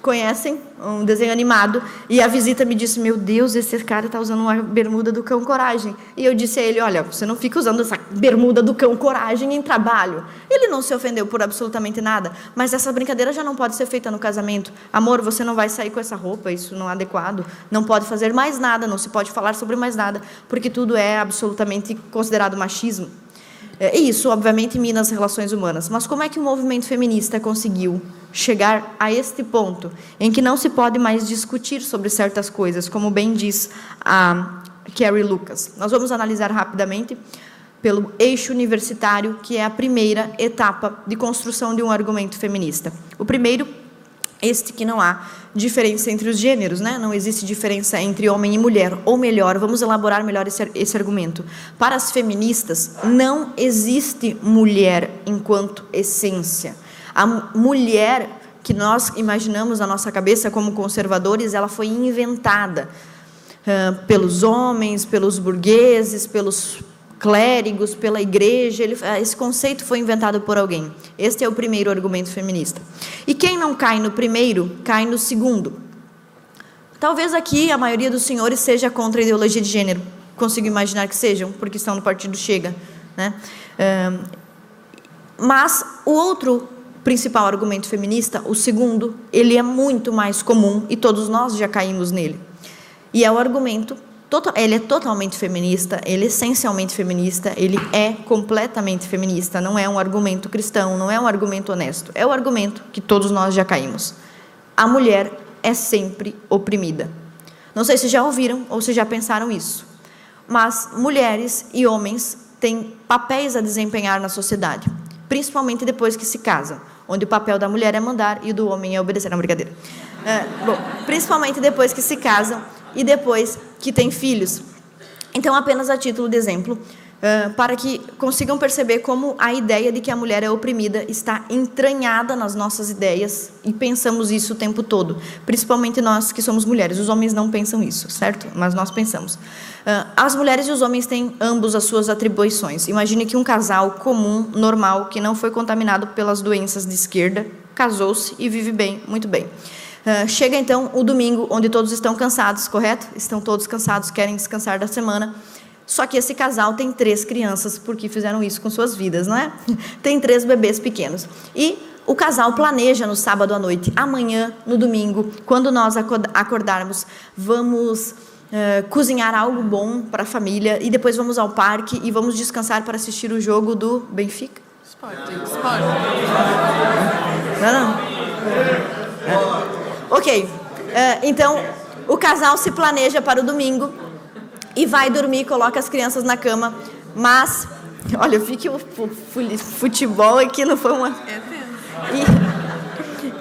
conhecem, um desenho animado, e a visita me disse, meu Deus, esse cara está usando uma bermuda do Cão Coragem. E eu disse a ele, olha, você não fica usando essa bermuda do Cão Coragem em trabalho. Ele não se ofendeu por absolutamente nada, mas essa brincadeira já não pode ser feita no casamento. Amor, você não vai sair com essa roupa, isso não é adequado, não pode fazer mais nada, não se pode falar sobre mais nada, porque tudo é absolutamente considerado machismo. E isso, obviamente, mina as relações humanas. Mas como é que o movimento feminista conseguiu chegar a este ponto, em que não se pode mais discutir sobre certas coisas, como bem diz a Carrie Lucas? Nós vamos analisar rapidamente pelo eixo universitário, que é a primeira etapa de construção de um argumento feminista. O primeiro, este que não há diferença entre os gêneros, né? Não existe diferença entre homem e mulher, ou melhor, vamos elaborar melhor esse argumento. Para as feministas, não existe mulher enquanto essência. A mulher que nós imaginamos na nossa cabeça como conservadores, ela foi inventada pelos homens, pelos burgueses, pelos clérigos, pela igreja. Esse conceito foi inventado por alguém. Este é o primeiro argumento feminista. E quem não cai no primeiro, cai no segundo. Talvez aqui a maioria dos senhores seja contra a ideologia de gênero. Consigo imaginar que sejam, porque estão no partido Chega, né? Mas o outro principal argumento feminista, o segundo, ele é muito mais comum e todos nós já caímos nele. E é o argumento, ele é totalmente feminista, ele é essencialmente feminista, ele é completamente feminista, não é um argumento cristão, não é um argumento honesto, é o argumento que todos nós já caímos. A mulher é sempre oprimida. Não sei se já ouviram ou se já pensaram isso, mas mulheres e homens têm papéis a desempenhar na sociedade, principalmente depois que se casam, onde o papel da mulher é mandar e o do homem é obedecer. Não, brincadeira. Principalmente depois que se casam e depois que têm filhos. Então, apenas a título de exemplo, para que consigam perceber como a ideia de que a mulher é oprimida está entranhada nas nossas ideias e pensamos isso o tempo todo, principalmente nós que somos mulheres. Os homens não pensam isso, certo? Mas nós pensamos. As mulheres e os homens têm ambos as suas atribuições. Imagine que um casal comum, normal, que não foi contaminado pelas doenças de esquerda, casou-se e vive bem, muito bem. Chega então o domingo, onde todos estão cansados, correto? Estão todos cansados, querem descansar da semana. Só que esse casal tem 3 crianças, porque fizeram isso com suas vidas, não é? Tem 3 bebês pequenos. E o casal planeja no sábado à noite, amanhã, no domingo, quando nós acordarmos, vamos cozinhar algo bom para a família e depois vamos ao parque e vamos descansar para assistir o jogo do Benfica. Sporting. Não. Ok, então o casal se planeja para o domingo e vai dormir, coloca as crianças na cama, mas, olha, eu vi que o futebol aqui não foi uma...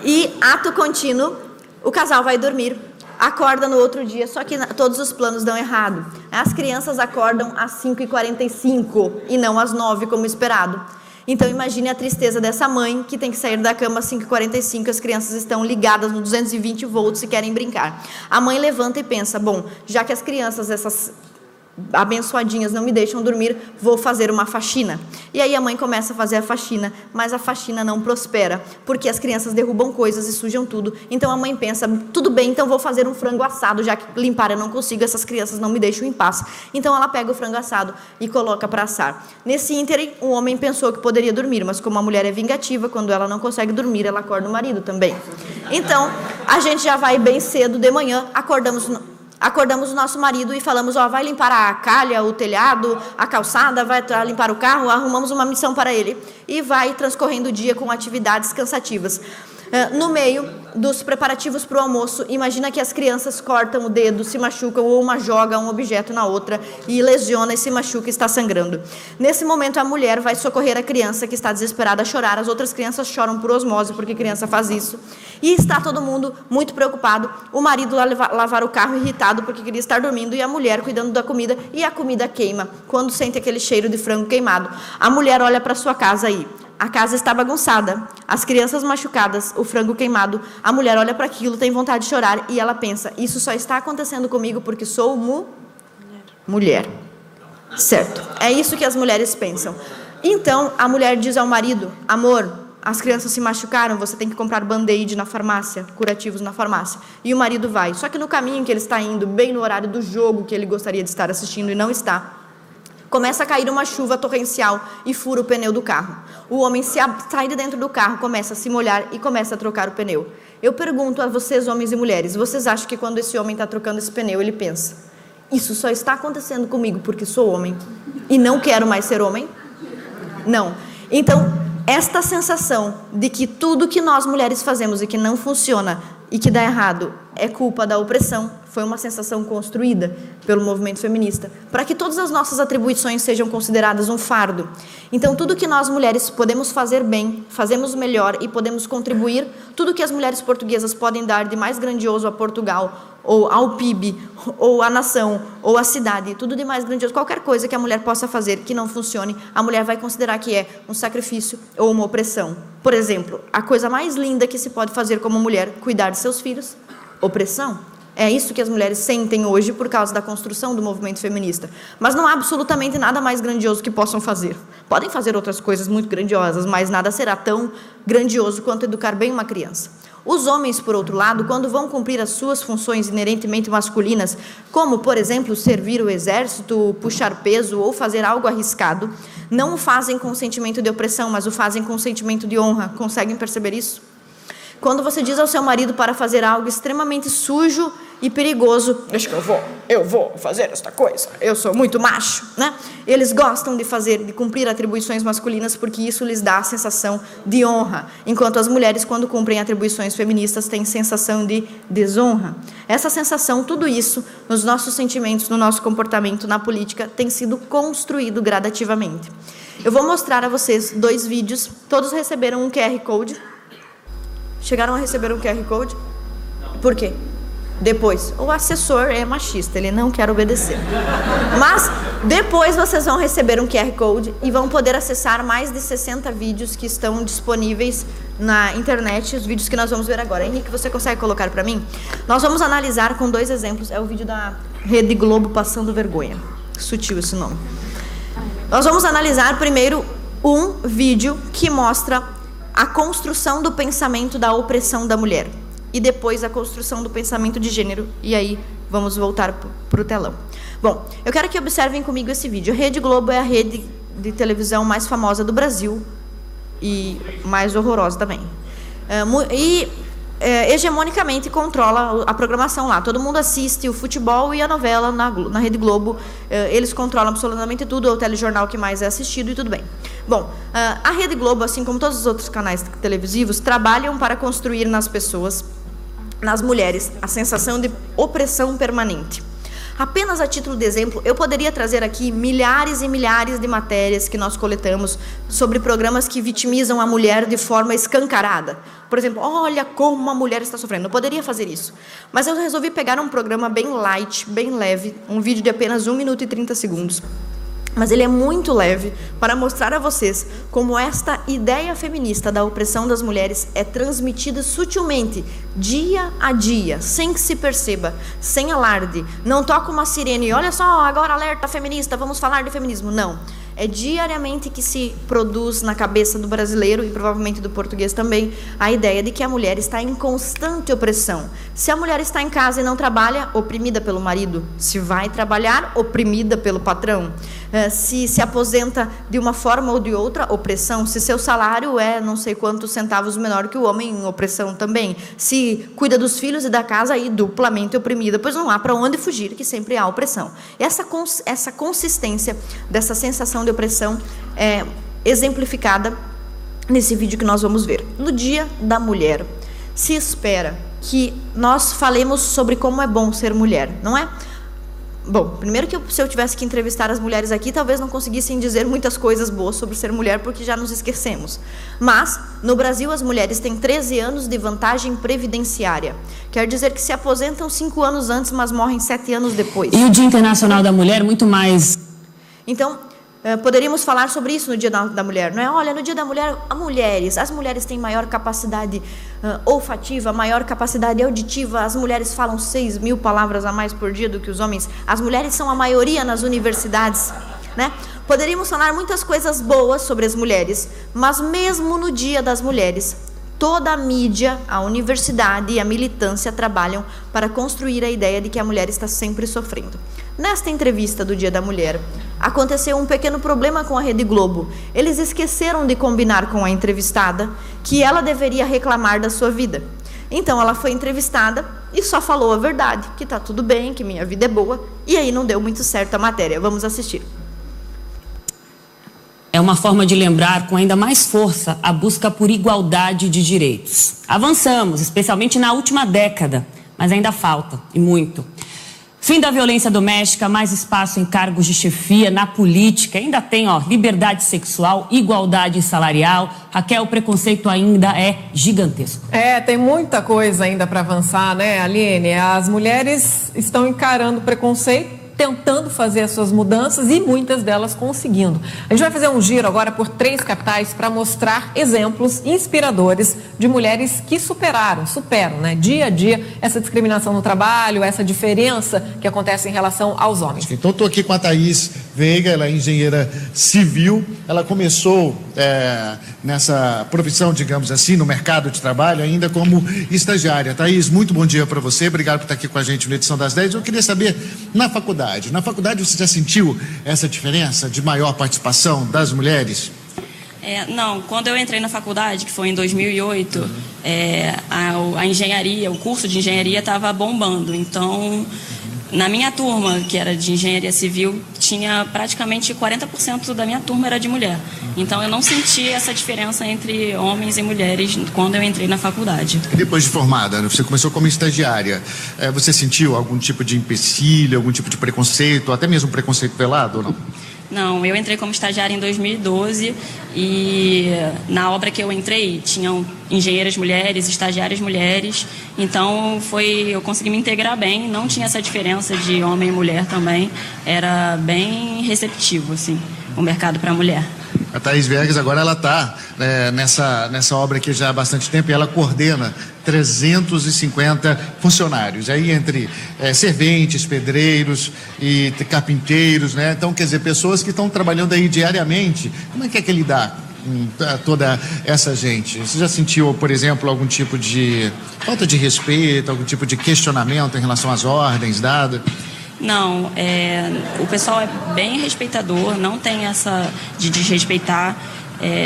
E ato contínuo, o casal vai dormir, acorda no outro dia, só que todos os planos dão errado. As crianças acordam às 5h45 e não às 9 como esperado. Então, imagine a tristeza dessa mãe que tem que sair da cama às 5h45, as crianças estão ligadas no 220 volts e querem brincar. A mãe levanta e pensa, bom, já que as crianças, essas abençoadinhas, não me deixam dormir, vou fazer uma faxina. E aí a mãe começa a fazer a faxina, mas a faxina não prospera, porque as crianças derrubam coisas e sujam tudo. Então a mãe pensa, tudo bem, então vou fazer um frango assado, já que limpar eu não consigo, essas crianças não me deixam em paz. Então ela pega o frango assado e coloca para assar. Nesse ínterim, o homem pensou que poderia dormir, mas como a mulher é vingativa, quando ela não consegue dormir, ela acorda o marido também. Então, a gente já vai bem cedo de manhã, acordamos o nosso marido e falamos, vai limpar a calha, o telhado, a calçada, vai limpar o carro, arrumamos uma missão para ele e vai transcorrendo o dia com atividades cansativas. No meio dos preparativos para o almoço, imagina que as crianças cortam o dedo, se machucam, ou uma joga um objeto na outra e lesiona e se machuca e está sangrando. Nesse momento, a mulher vai socorrer a criança que está desesperada a chorar, as outras crianças choram por osmose, porque criança faz isso, e está todo mundo muito preocupado, o marido lá lavar o carro irritado porque queria estar dormindo, e a mulher cuidando da comida, e a comida queima, quando sente aquele cheiro de frango queimado. A mulher olha para sua casa aí. A casa está bagunçada, as crianças machucadas, o frango queimado. A mulher olha para aquilo, tem vontade de chorar e ela pensa, isso só está acontecendo comigo porque sou mulher. Certo, é isso que as mulheres pensam. Então, a mulher diz ao marido, amor, as crianças se machucaram, você tem que comprar band-aid na farmácia, curativos na farmácia. E o marido vai. Só que no caminho que ele está indo, bem no horário do jogo que ele gostaria de estar assistindo e não está, começa a cair uma chuva torrencial e fura o pneu do carro. O homem sai de dentro do carro, começa a se molhar e começa a trocar o pneu. Eu pergunto a vocês, homens e mulheres, vocês acham que quando esse homem está trocando esse pneu, ele pensa: isso só está acontecendo comigo porque sou homem e não quero mais ser homem? Não. Então, esta sensação de que tudo que nós mulheres fazemos e que não funciona e que dá errado é culpa da opressão, foi uma sensação construída pelo movimento feminista, para que todas as nossas atribuições sejam consideradas um fardo. Então, tudo que nós mulheres podemos fazer bem, fazemos melhor e podemos contribuir, tudo que as mulheres portuguesas podem dar de mais grandioso a Portugal, ou ao PIB, ou à nação, ou à cidade, tudo de mais grandioso, qualquer coisa que a mulher possa fazer que não funcione, a mulher vai considerar que é um sacrifício ou uma opressão. Por exemplo, a coisa mais linda que se pode fazer como mulher, cuidar de seus filhos, opressão. É isso que as mulheres sentem hoje por causa da construção do movimento feminista. Mas não há absolutamente nada mais grandioso que possam fazer. Podem fazer outras coisas muito grandiosas, mas nada será tão grandioso quanto educar bem uma criança. Os homens, por outro lado, quando vão cumprir as suas funções inerentemente masculinas, como, por exemplo, servir o exército, puxar peso ou fazer algo arriscado, não o fazem com sentimento de opressão, mas o fazem com sentimento de honra. Conseguem perceber isso? Quando você diz ao seu marido para fazer algo extremamente sujo e perigoso, deixa que eu vou fazer esta coisa, eu sou muito macho, né? Eles gostam de cumprir atribuições masculinas porque isso lhes dá a sensação de honra, enquanto as mulheres, quando cumprem atribuições feministas, têm sensação de desonra. Essa sensação, tudo isso, nos nossos sentimentos, no nosso comportamento, na política, tem sido construído gradativamente. Eu vou mostrar a vocês 2 vídeos, todos receberam um QR Code. Chegaram a receber um QR Code? Por quê? Depois, o assessor é machista, ele não quer obedecer. Mas depois vocês vão receber um QR Code e vão poder acessar mais de 60 vídeos que estão disponíveis na internet, os vídeos que nós vamos ver agora. Henrique, você consegue colocar para mim? Nós vamos analisar com 2 exemplos. É o vídeo da Rede Globo passando vergonha. Sutil esse nome. Nós vamos analisar primeiro um vídeo que mostra a construção do pensamento da opressão da mulher e depois a construção do pensamento de gênero, e aí vamos voltar para o telão. Bom, eu quero que observem comigo esse vídeo. A Rede Globo é a rede de televisão mais famosa do Brasil e mais horrorosa também. Hegemonicamente controla a programação lá. Todo mundo assiste o futebol e a novela na Rede Globo. Eles controlam absolutamente tudo, é o telejornal que mais é assistido e tudo bem. Bom, a Rede Globo, assim como todos os outros canais televisivos, trabalham para construir nas pessoas, nas mulheres, a sensação de opressão permanente. Apenas a título de exemplo, eu poderia trazer aqui milhares e milhares de matérias que nós coletamos sobre programas que vitimizam a mulher de forma escancarada. Por exemplo, olha como a mulher está sofrendo. Eu poderia fazer isso. Mas eu resolvi pegar um programa bem light, bem leve, um vídeo de apenas 1 minuto e 30 segundos. Mas ele é muito leve para mostrar a vocês como esta ideia feminista da opressão das mulheres é transmitida sutilmente, dia a dia, sem que se perceba, sem alarde. Não toca uma sirene, olha só, agora alerta feminista, vamos falar de feminismo. Não. É diariamente que se produz na cabeça do brasileiro e provavelmente do português também a ideia de que a mulher está em constante opressão. Se a mulher está em casa e não trabalha, oprimida pelo marido. Se vai trabalhar, oprimida pelo patrão. Se aposenta de uma forma ou de outra, opressão. Se seu salário é não sei quantos centavos menor que o homem, opressão também. Se cuida dos filhos e da casa, aí duplamente oprimida, pois não há para onde fugir, que sempre há opressão. Essa consistência dessa sensação de opressão é exemplificada nesse vídeo que nós vamos ver. No Dia da Mulher, se espera que nós falemos sobre como é bom ser mulher, não é? Bom, primeiro que se eu tivesse que entrevistar as mulheres aqui, talvez não conseguissem dizer muitas coisas boas sobre ser mulher, porque já nos esquecemos. Mas, no Brasil, as mulheres têm 13 anos de vantagem previdenciária. Quer dizer que se aposentam 5 anos antes, mas morrem 7 anos depois. E o Dia Internacional da Mulher, muito mais. Então, poderíamos falar sobre isso no Dia da Mulher, não é? Olha, no Dia da Mulher, as mulheres têm maior capacidade olfativa, maior capacidade auditiva, as mulheres falam 6.000 palavras a mais por dia do que os homens, as mulheres são a maioria nas universidades, né? Poderíamos falar muitas coisas boas sobre as mulheres, mas mesmo no Dia das Mulheres, toda a mídia, a universidade e a militância trabalham para construir a ideia de que a mulher está sempre sofrendo. Nesta entrevista do Dia da Mulher, aconteceu um pequeno problema com a Rede Globo. Eles esqueceram de combinar com a entrevistada que ela deveria reclamar da sua vida. Então ela foi entrevistada e só falou a verdade, que está tudo bem, que minha vida é boa, e aí não deu muito certo a matéria. Vamos assistir. É uma forma de lembrar com ainda mais força a busca por igualdade de direitos. Avançamos, especialmente na última década, mas ainda falta, e muito. Fim da violência doméstica, mais espaço em cargos de chefia, na política, ainda tem liberdade sexual, igualdade salarial. Raquel, o preconceito ainda é gigantesco. Tem muita coisa ainda para avançar, né, Aline? As mulheres estão encarando o preconceito, tentando fazer as suas mudanças e muitas delas conseguindo. A gente vai fazer um giro agora por 3 capitais para mostrar exemplos inspiradores de mulheres que superam, né, dia a dia essa discriminação no trabalho, essa diferença que acontece em relação aos homens. Então, estou aqui com a Thaís Veiga, ela é engenheira civil, ela começou nessa profissão, digamos assim, no mercado de trabalho, ainda como estagiária. Thaís, muito bom dia para você, obrigado por estar aqui com a gente na edição das 10. Eu queria saber, na faculdade você já sentiu essa diferença de maior participação das mulheres? Não, quando eu entrei na faculdade, que foi em 2008, a engenharia, o curso de engenharia estava bombando. Então, na minha turma, que era de engenharia civil, tinha praticamente 40% da minha turma era de mulher. Então, eu não senti essa diferença entre homens e mulheres quando eu entrei na faculdade. E depois de formada, você começou como estagiária, você sentiu algum tipo de empecilho, algum tipo de preconceito, até mesmo preconceito velado ou não? Não, eu entrei como estagiária em 2012 e na obra que eu entrei tinham engenheiras mulheres, estagiárias mulheres, então eu consegui me integrar bem, não tinha essa diferença de homem e mulher também, era bem receptivo, assim, o mercado para a mulher. A Thaís Viegas agora ela está nessa obra aqui já há bastante tempo e ela coordena 350 funcionários, aí entre serventes, pedreiros e carpinteiros, né? Então, quer dizer, pessoas que estão trabalhando aí diariamente. Como é que lidar com toda essa gente? Você já sentiu, por exemplo, algum tipo de falta de respeito, algum tipo de questionamento em relação às ordens dadas? Não, o pessoal é bem respeitador, não tem essa de desrespeitar.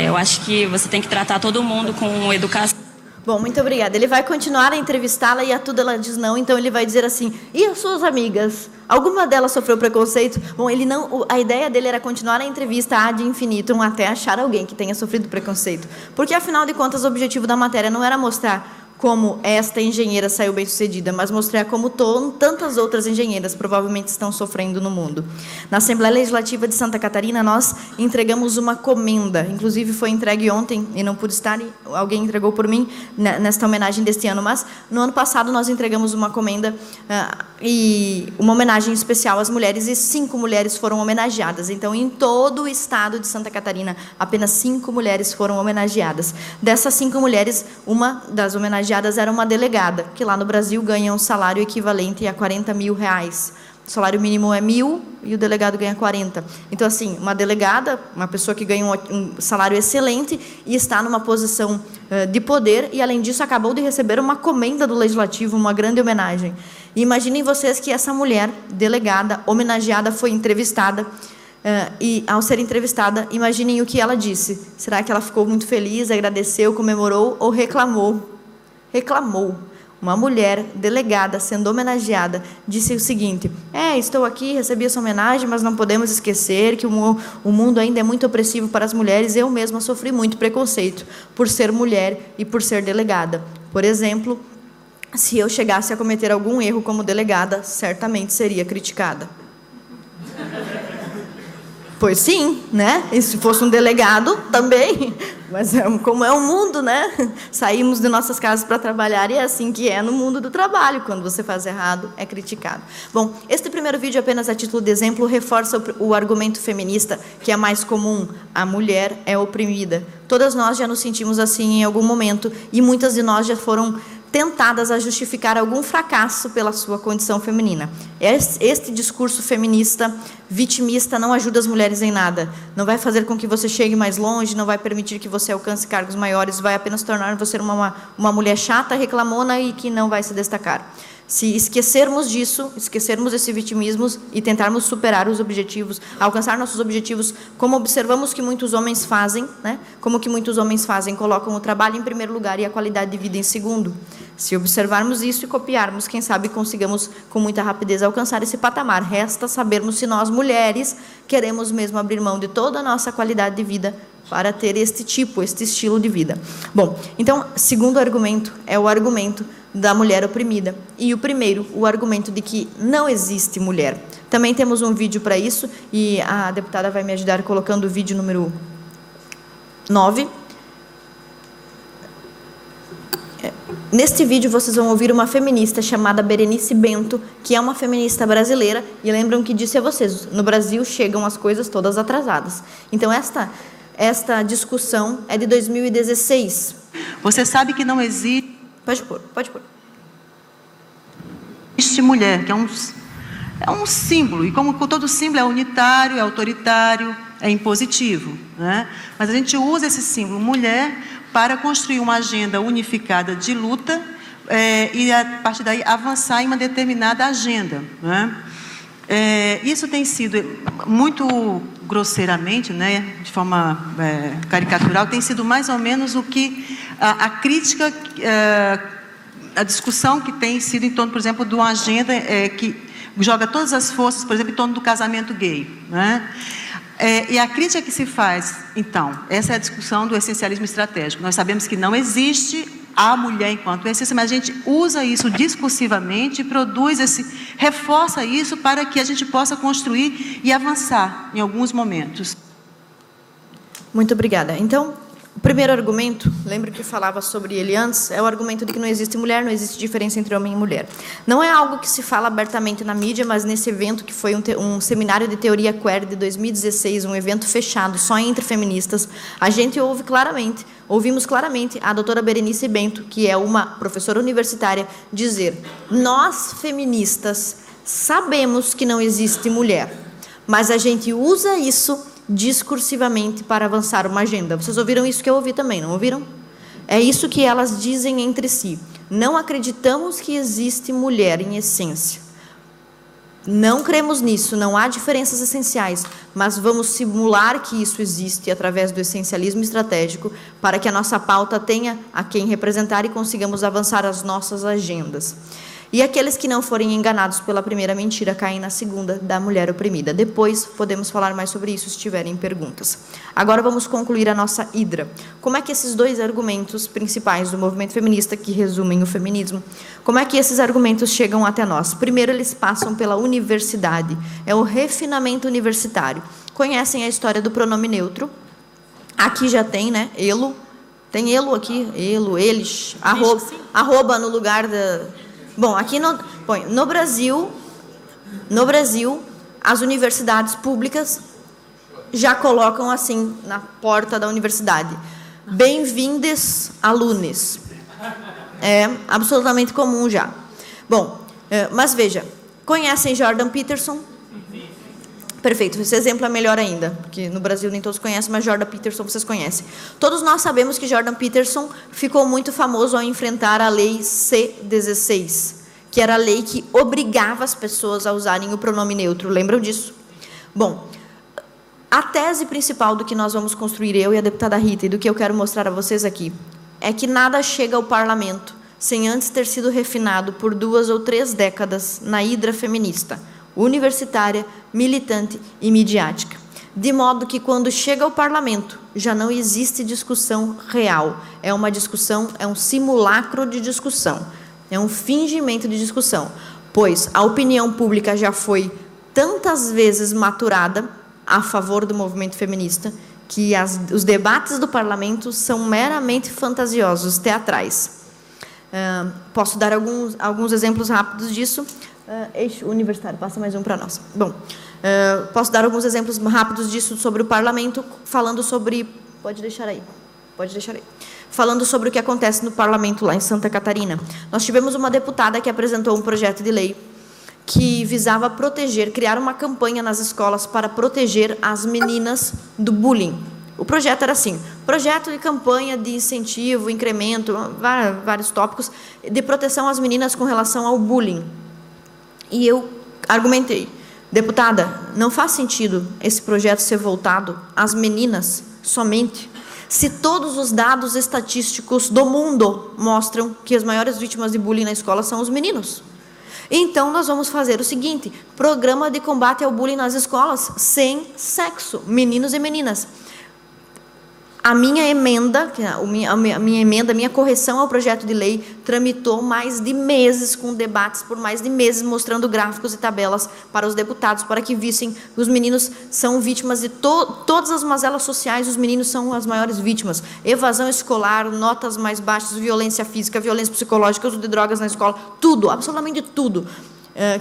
Eu acho que você tem que tratar todo mundo com educação. Bom, muito obrigada. Ele vai continuar a entrevistá-la e a tudo ela diz não, então ele vai dizer assim, e as suas amigas? Alguma delas sofreu preconceito? Bom, a ideia dele era continuar a entrevista ad infinitum até achar alguém que tenha sofrido preconceito. Porque, afinal de contas, o objetivo da matéria não era mostrar como esta engenheira saiu bem-sucedida, mas mostrar como tantas outras engenheiras provavelmente estão sofrendo no mundo. Na Assembleia Legislativa de Santa Catarina, nós entregamos uma comenda, inclusive foi entregue ontem, e não pude estar, alguém entregou por mim, nesta homenagem deste ano, mas no ano passado nós entregamos uma comenda e uma homenagem especial às mulheres, e 5 mulheres foram homenageadas. Então, em todo o estado de Santa Catarina, apenas 5 mulheres foram homenageadas. Dessas 5 mulheres, uma das homenageadas era uma delegada, que lá no Brasil ganha um salário equivalente a R$40 mil. O salário mínimo é 1.000 e o delegado ganha 40. Então, assim, uma delegada, uma pessoa que ganha um salário excelente e está numa posição de poder e, além disso, acabou de receber uma comenda do Legislativo, uma grande homenagem. E imaginem vocês que essa mulher, delegada, homenageada, foi entrevistada. E, ao ser entrevistada, imaginem o que ela disse. Será que ela ficou muito feliz, agradeceu, comemorou ou reclamou? Reclamou. Uma mulher delegada sendo homenageada disse o seguinte: estou aqui, recebi essa homenagem, mas não podemos esquecer que o mundo ainda é muito opressivo para as mulheres. Eu mesma sofri muito preconceito por ser mulher e por ser delegada. Por exemplo, se eu chegasse a cometer algum erro como delegada, certamente seria criticada. Pois sim, né? E se fosse um delegado, também. Mas como é o mundo, né? Saímos de nossas casas para trabalhar e é assim que é no mundo do trabalho. Quando você faz errado, é criticado. Bom, este primeiro vídeo, apenas a título de exemplo, reforça o argumento feminista, que é mais comum. A mulher é oprimida. Todas nós já nos sentimos assim em algum momento e muitas de nós já foram tentadas a justificar algum fracasso pela sua condição feminina. Este discurso feminista, vitimista, não ajuda as mulheres em nada. Não vai fazer com que você chegue mais longe, não vai permitir que você alcance cargos maiores, vai apenas tornar você uma mulher chata, reclamona e que não vai se destacar. Se esquecermos disso, esquecermos esse vitimismo e tentarmos superar os objetivos, alcançar nossos objetivos, como observamos que muitos homens fazem, né? Como que muitos homens fazem, colocam o trabalho em primeiro lugar e a qualidade de vida em segundo. Se observarmos isso e copiarmos, quem sabe consigamos com muita rapidez alcançar esse patamar. Resta sabermos se nós, mulheres, queremos mesmo abrir mão de toda a nossa qualidade de vida para ter este estilo de vida. Bom, então, segundo argumento é o argumento da mulher oprimida. E o primeiro, o argumento de que não existe mulher. Também temos um vídeo para isso, e a deputada vai me ajudar colocando o vídeo número 9. Neste vídeo vocês vão ouvir uma feminista chamada Berenice Bento, que é uma feminista brasileira, e lembram que disse a vocês, no Brasil chegam as coisas todas atrasadas. Então esta discussão é de 2016. Você sabe que não existe... Pode pôr. Existe mulher, que é um símbolo, e como todo símbolo é unitário, é autoritário, é impositivo, né? Mas a gente usa esse símbolo mulher para construir uma agenda unificada de luta e a partir daí avançar em uma determinada agenda, né? Isso tem sido muito grosseiramente, né, de forma caricatural, tem sido mais ou menos o que a crítica, a discussão que tem sido em torno, por exemplo, de uma agenda que joga todas as forças, por exemplo, em torno do casamento gay, né? E a crítica que se faz, então, essa é a discussão do essencialismo estratégico. Nós sabemos que não existe a mulher enquanto essência, mas a gente usa isso discursivamente, reforça isso para que a gente possa construir e avançar em alguns momentos. Muito obrigada. Então, o primeiro argumento, lembra que eu falava sobre ele antes, é o argumento de que não existe mulher, não existe diferença entre homem e mulher. Não é algo que se fala abertamente na mídia, mas nesse evento, que foi um seminário de teoria queer de 2016, um evento fechado só entre feministas, a gente ouvimos claramente a doutora Berenice Bento, que é uma professora universitária, dizer: nós, feministas, sabemos que não existe mulher, mas a gente usa isso discursivamente para avançar uma agenda. Vocês ouviram isso que eu ouvi também, não ouviram? É isso que elas dizem entre si. Não acreditamos que existe mulher em essência. Não cremos nisso, não há diferenças essenciais, mas vamos simular que isso existe através do essencialismo estratégico para que a nossa pauta tenha a quem representar e consigamos avançar as nossas agendas. E aqueles que não forem enganados pela primeira mentira caem na segunda, da mulher oprimida. Depois podemos falar mais sobre isso se tiverem perguntas. Agora vamos concluir a nossa hidra. Como é que esses dois argumentos principais do movimento feminista, que resumem o feminismo, como é que esses argumentos chegam até nós? Primeiro, eles passam pela universidade. É o refinamento universitário. Conhecem a história do pronome neutro? Aqui já tem, né? Elo. Tem elo aqui? Elo, eles. Arroba no lugar da... Bom, aqui no Brasil, as universidades públicas já colocam assim na porta da universidade: bem-vindes, alunos. É absolutamente comum já. Bom, mas veja, conhecem Jordan Peterson? Perfeito, esse exemplo é melhor ainda, porque no Brasil nem todos conhecem, mas Jordan Peterson vocês conhecem. Todos nós sabemos que Jordan Peterson ficou muito famoso ao enfrentar a lei C-16, que era a lei que obrigava as pessoas a usarem o pronome neutro. Lembram disso? Bom, a tese principal do que nós vamos construir, eu e a deputada Rita, e do que eu quero mostrar a vocês aqui, é que nada chega ao parlamento sem antes ter sido refinado por 2 ou 3 décadas na hidra feminista, universitária, militante e midiática. De modo que, quando chega ao parlamento, já não existe discussão real. É uma discussão, é um simulacro de discussão. É um fingimento de discussão. Pois a opinião pública já foi tantas vezes maturada a favor do movimento feminista, que os debates do parlamento são meramente fantasiosos, teatrais. Posso dar alguns exemplos rápidos disso. Eixo universitário, passa mais um para nós. Bom, posso dar alguns exemplos rápidos disso sobre o parlamento, falando sobre... Pode deixar aí. falando sobre o que acontece no parlamento lá em Santa Catarina. Nós tivemos uma deputada que apresentou um projeto de lei que visava proteger, criar uma campanha nas escolas para proteger as meninas do bullying. O projeto era assim, projeto de campanha de incentivo, incremento, vários tópicos, de proteção às meninas com relação ao bullying. E eu argumentei, deputada, não faz sentido esse projeto ser voltado às meninas somente, se todos os dados estatísticos do mundo mostram que as maiores vítimas de bullying na escola são os meninos. Então, nós vamos fazer o seguinte, programa de combate ao bullying nas escolas, sem sexo, meninos e meninas. A minha emenda, a minha correção ao projeto de lei tramitou mais de meses, com debates por mais de meses, mostrando gráficos e tabelas para os deputados, para que vissem que os meninos são vítimas de todas as mazelas sociais, os meninos são as maiores vítimas. Evasão escolar, notas mais baixas, violência física, violência psicológica, uso de drogas na escola, tudo, absolutamente tudo.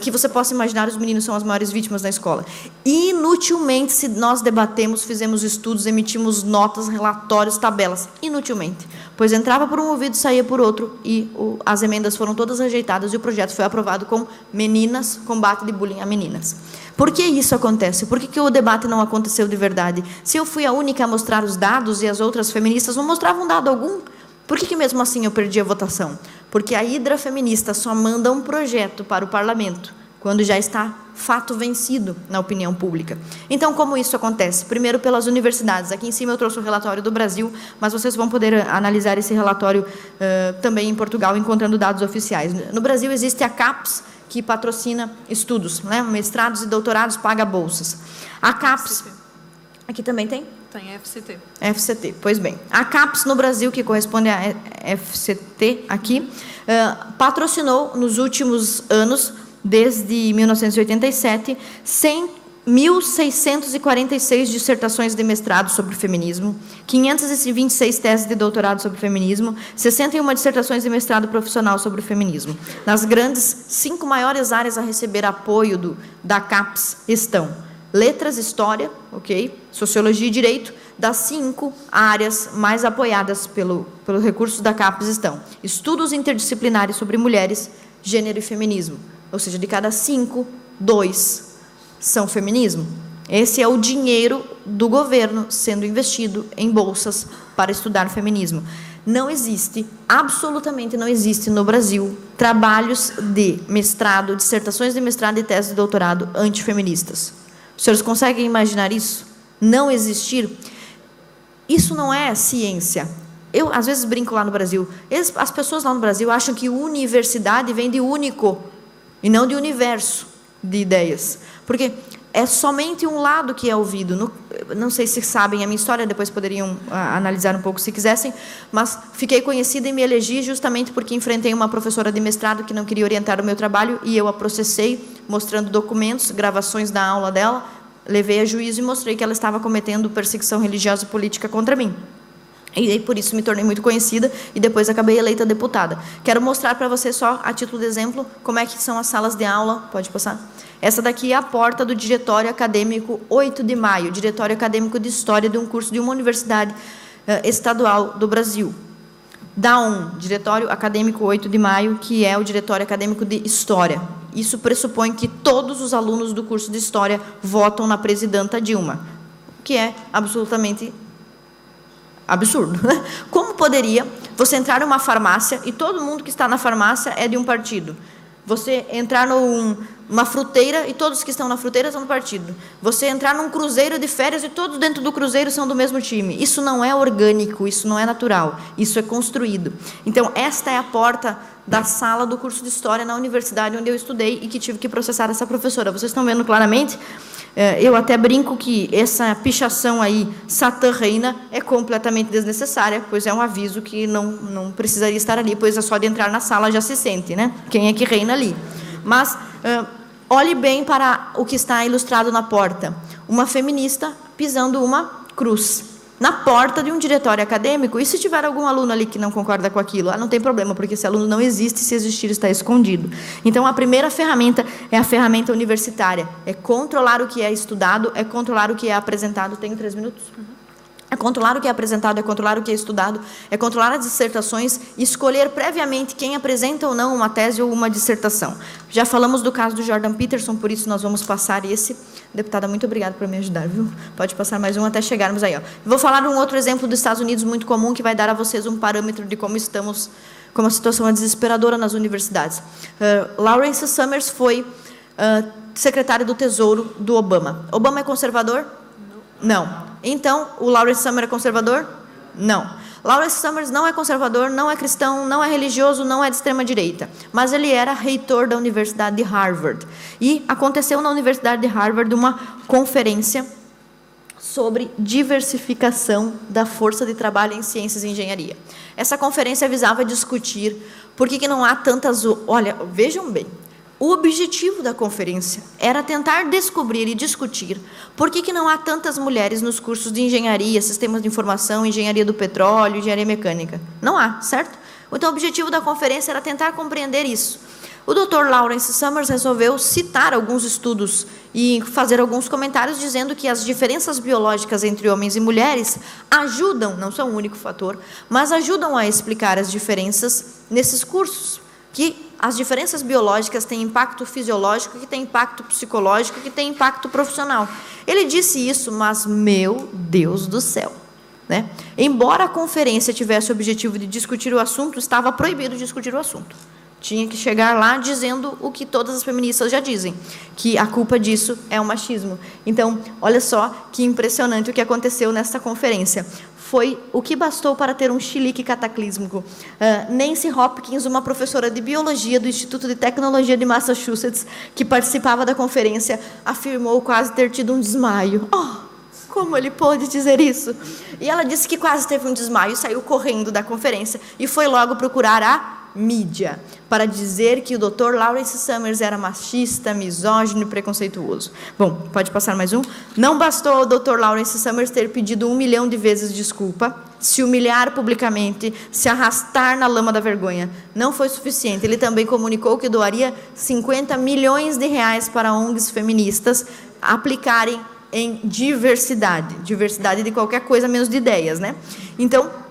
Que você possa imaginar, os meninos são as maiores vítimas na escola. Inutilmente, se nós debatemos, fizemos estudos, emitimos notas, relatórios, tabelas, inutilmente, pois entrava por um ouvido e saía por outro, e as emendas foram todas rejeitadas e o projeto foi aprovado com meninas, combate de bullying a meninas. Por que isso acontece? Por que o debate não aconteceu de verdade? Se eu fui a única a mostrar os dados e as outras feministas não mostravam dado algum, por que mesmo assim eu perdi a votação? Porque a hidra feminista só manda um projeto para o parlamento quando já está fato vencido na opinião pública. Então, como isso acontece? Primeiro, pelas universidades. Aqui em cima eu trouxe o relatório do Brasil, mas vocês vão poder analisar esse relatório também em Portugal, encontrando dados oficiais. No Brasil existe a CAPES, que patrocina estudos, né? Mestrados e doutorados, paga bolsas. A CAPES... Aqui também tem? Tem FCT. FCT, pois bem. A CAPES no Brasil, que corresponde à FCT aqui, patrocinou nos últimos anos, desde 1987, 1.646 dissertações de mestrado sobre feminismo, 526 teses de doutorado sobre feminismo, 61 dissertações de mestrado profissional sobre o feminismo. Nas grandes 5 maiores áreas a receber apoio da CAPES estão letras, história, sociologia e direito. Das 5 áreas mais apoiadas pelos recursos da CAPES estão estudos interdisciplinares sobre mulheres, gênero e feminismo. Ou seja, de cada 5, 2 são feminismo. Esse é o dinheiro do governo sendo investido em bolsas para estudar feminismo. Não existe, absolutamente não existe no Brasil, trabalhos de mestrado, dissertações de mestrado e tese de doutorado antifeministas. Os senhores conseguem imaginar isso? Não existir? Isso não é ciência. Eu, às vezes, brinco lá no Brasil. As pessoas lá no Brasil acham que universidade vem de único e não de universo de ideias. Porque é somente um lado que é ouvido. Não sei se sabem a minha história, depois poderiam analisar um pouco se quisessem, mas fiquei conhecida e me elegi justamente porque enfrentei uma professora de mestrado que não queria orientar o meu trabalho e eu a processei, mostrando documentos, gravações da aula dela, levei a juízo e mostrei que ela estava cometendo perseguição religiosa e política contra mim. E por isso me tornei muito conhecida e depois acabei eleita deputada. Quero mostrar para você só, a título de exemplo, como é que são as salas de aula. Pode passar? Essa daqui é a porta do Diretório Acadêmico 8 de Maio, Diretório Acadêmico de História de um curso de uma universidade estadual do Brasil. DAUM, Diretório Acadêmico 8 de Maio, que é o Diretório Acadêmico de História. Isso pressupõe que todos os alunos do curso de História votam na presidenta Dilma, que é absolutamente absurdo. Como poderia você entrar numa farmácia e todo mundo que está na farmácia é de um partido? Você entrar numa fruteira e todos que estão na fruteira são do partido. Você entrar num cruzeiro de férias e todos dentro do cruzeiro são do mesmo time. Isso não é orgânico, isso não é natural, isso é construído. Então, esta é a porta da sala do curso de História na universidade onde eu estudei e que tive que processar essa professora. Vocês estão vendo claramente? Eu até brinco que essa pichação aí, Satã reina, é completamente desnecessária, pois é um aviso que não precisaria estar ali, pois é só de entrar na sala já se sente, né? Quem é que reina ali. Mas olhe bem para o que está ilustrado na porta. Uma feminista pisando uma cruz na porta de um diretório acadêmico. E se tiver algum aluno ali que não concorda com aquilo? Não tem problema, porque esse aluno não existe, se existir está escondido. Então, a primeira ferramenta é a ferramenta universitária. É controlar o que é estudado, é controlar o que é apresentado. Tenho 3 minutos? É controlar o que é apresentado, é controlar o que é estudado, é controlar as dissertações e escolher previamente quem apresenta ou não uma tese ou uma dissertação. Já falamos do caso do Jordan Peterson, por isso nós vamos passar esse. Deputada, muito obrigada por me ajudar, viu? Pode passar mais um até chegarmos aí. Ó. Vou falar de um outro exemplo dos Estados Unidos muito comum, que vai dar a vocês um parâmetro de como estamos, como a situação é desesperadora nas universidades. Lawrence Summers foi secretário do Tesouro do Obama. Obama é conservador? Não. Então, o Lawrence Summers é conservador? Não. Lawrence Summers não é conservador, não é cristão, não é religioso, não é de extrema-direita. Mas ele era reitor da Universidade de Harvard. E aconteceu na Universidade de Harvard uma conferência sobre diversificação da força de trabalho em ciências e engenharia. Essa conferência visava discutir por que não há tantas... Olha, vejam bem. O objetivo da conferência era tentar descobrir e discutir por que não há tantas mulheres nos cursos de engenharia, sistemas de informação, engenharia do petróleo, engenharia mecânica. Não há, certo? Então, o objetivo da conferência era tentar compreender isso. O Dr. Lawrence Summers resolveu citar alguns estudos e fazer alguns comentários dizendo que as diferenças biológicas entre homens e mulheres ajudam, não são o único fator, mas ajudam a explicar as diferenças nesses cursos, que as diferenças biológicas têm impacto fisiológico, que tem impacto psicológico, que tem impacto profissional. Ele disse isso, mas, meu Deus do céu, né? Embora a conferência tivesse o objetivo de discutir o assunto, estava proibido de discutir o assunto. Tinha que chegar lá dizendo o que todas as feministas já dizem, que a culpa disso é o machismo. Então, olha só que impressionante o que aconteceu nesta conferência. Foi o que bastou para ter um chilique cataclísmico. Nancy Hopkins, uma professora de biologia do Instituto de Tecnologia de Massachusetts, que participava da conferência, afirmou quase ter tido um desmaio. Oh, como ele pôde dizer isso? E ela disse que quase teve um desmaio, saiu correndo da conferência e foi logo procurar a mídia para dizer que o Dr. Lawrence Summers era machista, misógino e preconceituoso. Bom, pode passar mais um? Não bastou o Dr. Lawrence Summers ter pedido 1 milhão de vezes desculpa, se humilhar publicamente, se arrastar na lama da vergonha. Não foi suficiente. Ele também comunicou que doaria 50 milhões de reais para ONGs feministas aplicarem em diversidade. Diversidade de qualquer coisa, menos de ideias, né? Então,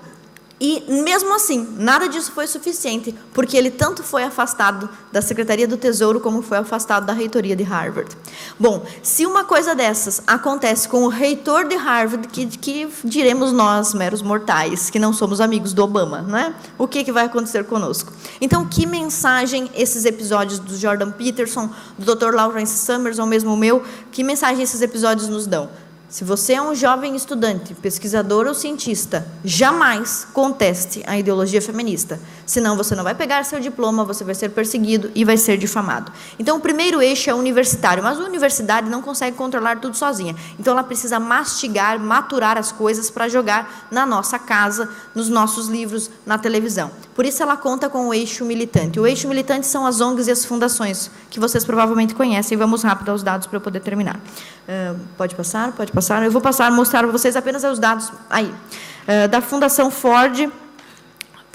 e, mesmo assim, nada disso foi suficiente, porque ele tanto foi afastado da Secretaria do Tesouro, como foi afastado da reitoria de Harvard. Bom, se uma coisa dessas acontece com o reitor de Harvard, que diremos nós, meros mortais, que não somos amigos do Obama, não é? O que vai acontecer conosco? Então, que mensagem esses episódios do Jordan Peterson, do Dr. Lawrence Summers, ou mesmo o meu, que mensagem esses episódios nos dão? Se você é um jovem estudante, pesquisador ou cientista, jamais conteste a ideologia feminista. Senão você não vai pegar seu diploma, você vai ser perseguido e vai ser difamado. Então, o primeiro eixo é universitário, mas a universidade não consegue controlar tudo sozinha. Então, ela precisa mastigar, maturar as coisas para jogar na nossa casa, nos nossos livros, na televisão. Por isso, ela conta com o eixo militante. O eixo militante são as ONGs e as fundações, que vocês provavelmente conhecem. Vamos rápido aos dados para eu poder terminar. Pode passar, pode passar. Eu vou mostrar para vocês apenas os dados aí. Da Fundação Ford,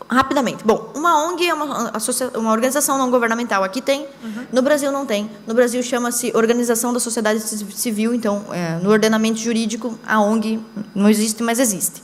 rapidamente. Bom, uma ONG é uma organização não governamental. Aqui tem, no Brasil não tem. No Brasil chama-se Organização da Sociedade Civil, então, no ordenamento jurídico, a ONG não existe, mas existe.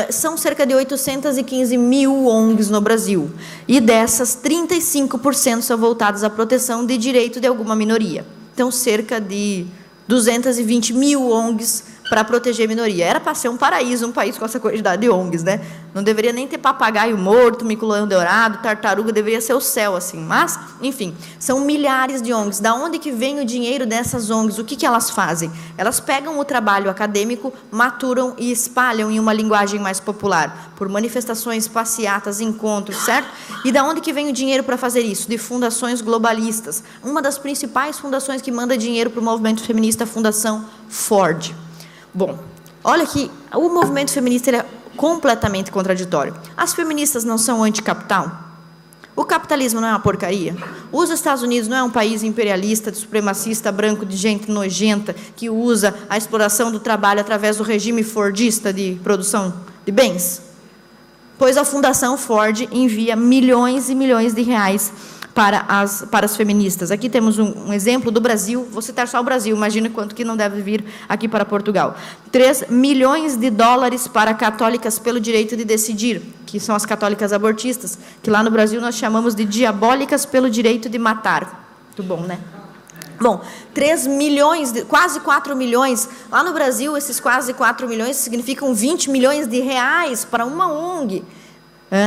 São cerca de 815 mil ONGs no Brasil. E dessas, 35% são voltadas à proteção de direito de alguma minoria. Então, cerca de 220 mil ONGs para proteger a minoria. Era para ser um paraíso, um país com essa quantidade de ONGs, né? Não deveria nem ter papagaio morto, mico-leão dourado, tartaruga, deveria ser o céu, assim. Mas, enfim, são milhares de ONGs. Da onde que vem o dinheiro dessas ONGs? O que elas fazem? Elas pegam o trabalho acadêmico, maturam e espalham em uma linguagem mais popular, por manifestações, passeatas, encontros, certo? E da onde que vem o dinheiro para fazer isso? De fundações globalistas. Uma das principais fundações que manda dinheiro para o movimento feminista é a Fundação Ford. Bom, olha que o movimento feminista ele é completamente contraditório. As feministas não são anticapital? O capitalismo não é uma porcaria? Os Estados Unidos não é um país imperialista, supremacista, branco, de gente nojenta, que usa a exploração do trabalho através do regime fordista de produção de bens? Pois a Fundação Ford envia milhões e milhões de reais para as feministas. Aqui temos um exemplo do Brasil, vou citar só o Brasil, imagina quanto que não deve vir aqui para Portugal. 3 milhões de dólares para católicas pelo direito de decidir, que são as católicas abortistas, que lá no Brasil nós chamamos de diabólicas pelo direito de matar. Muito bom, né? Bom, 3 milhões, quase 4 milhões, lá no Brasil esses quase 4 milhões significam 20 milhões de reais para uma ONG.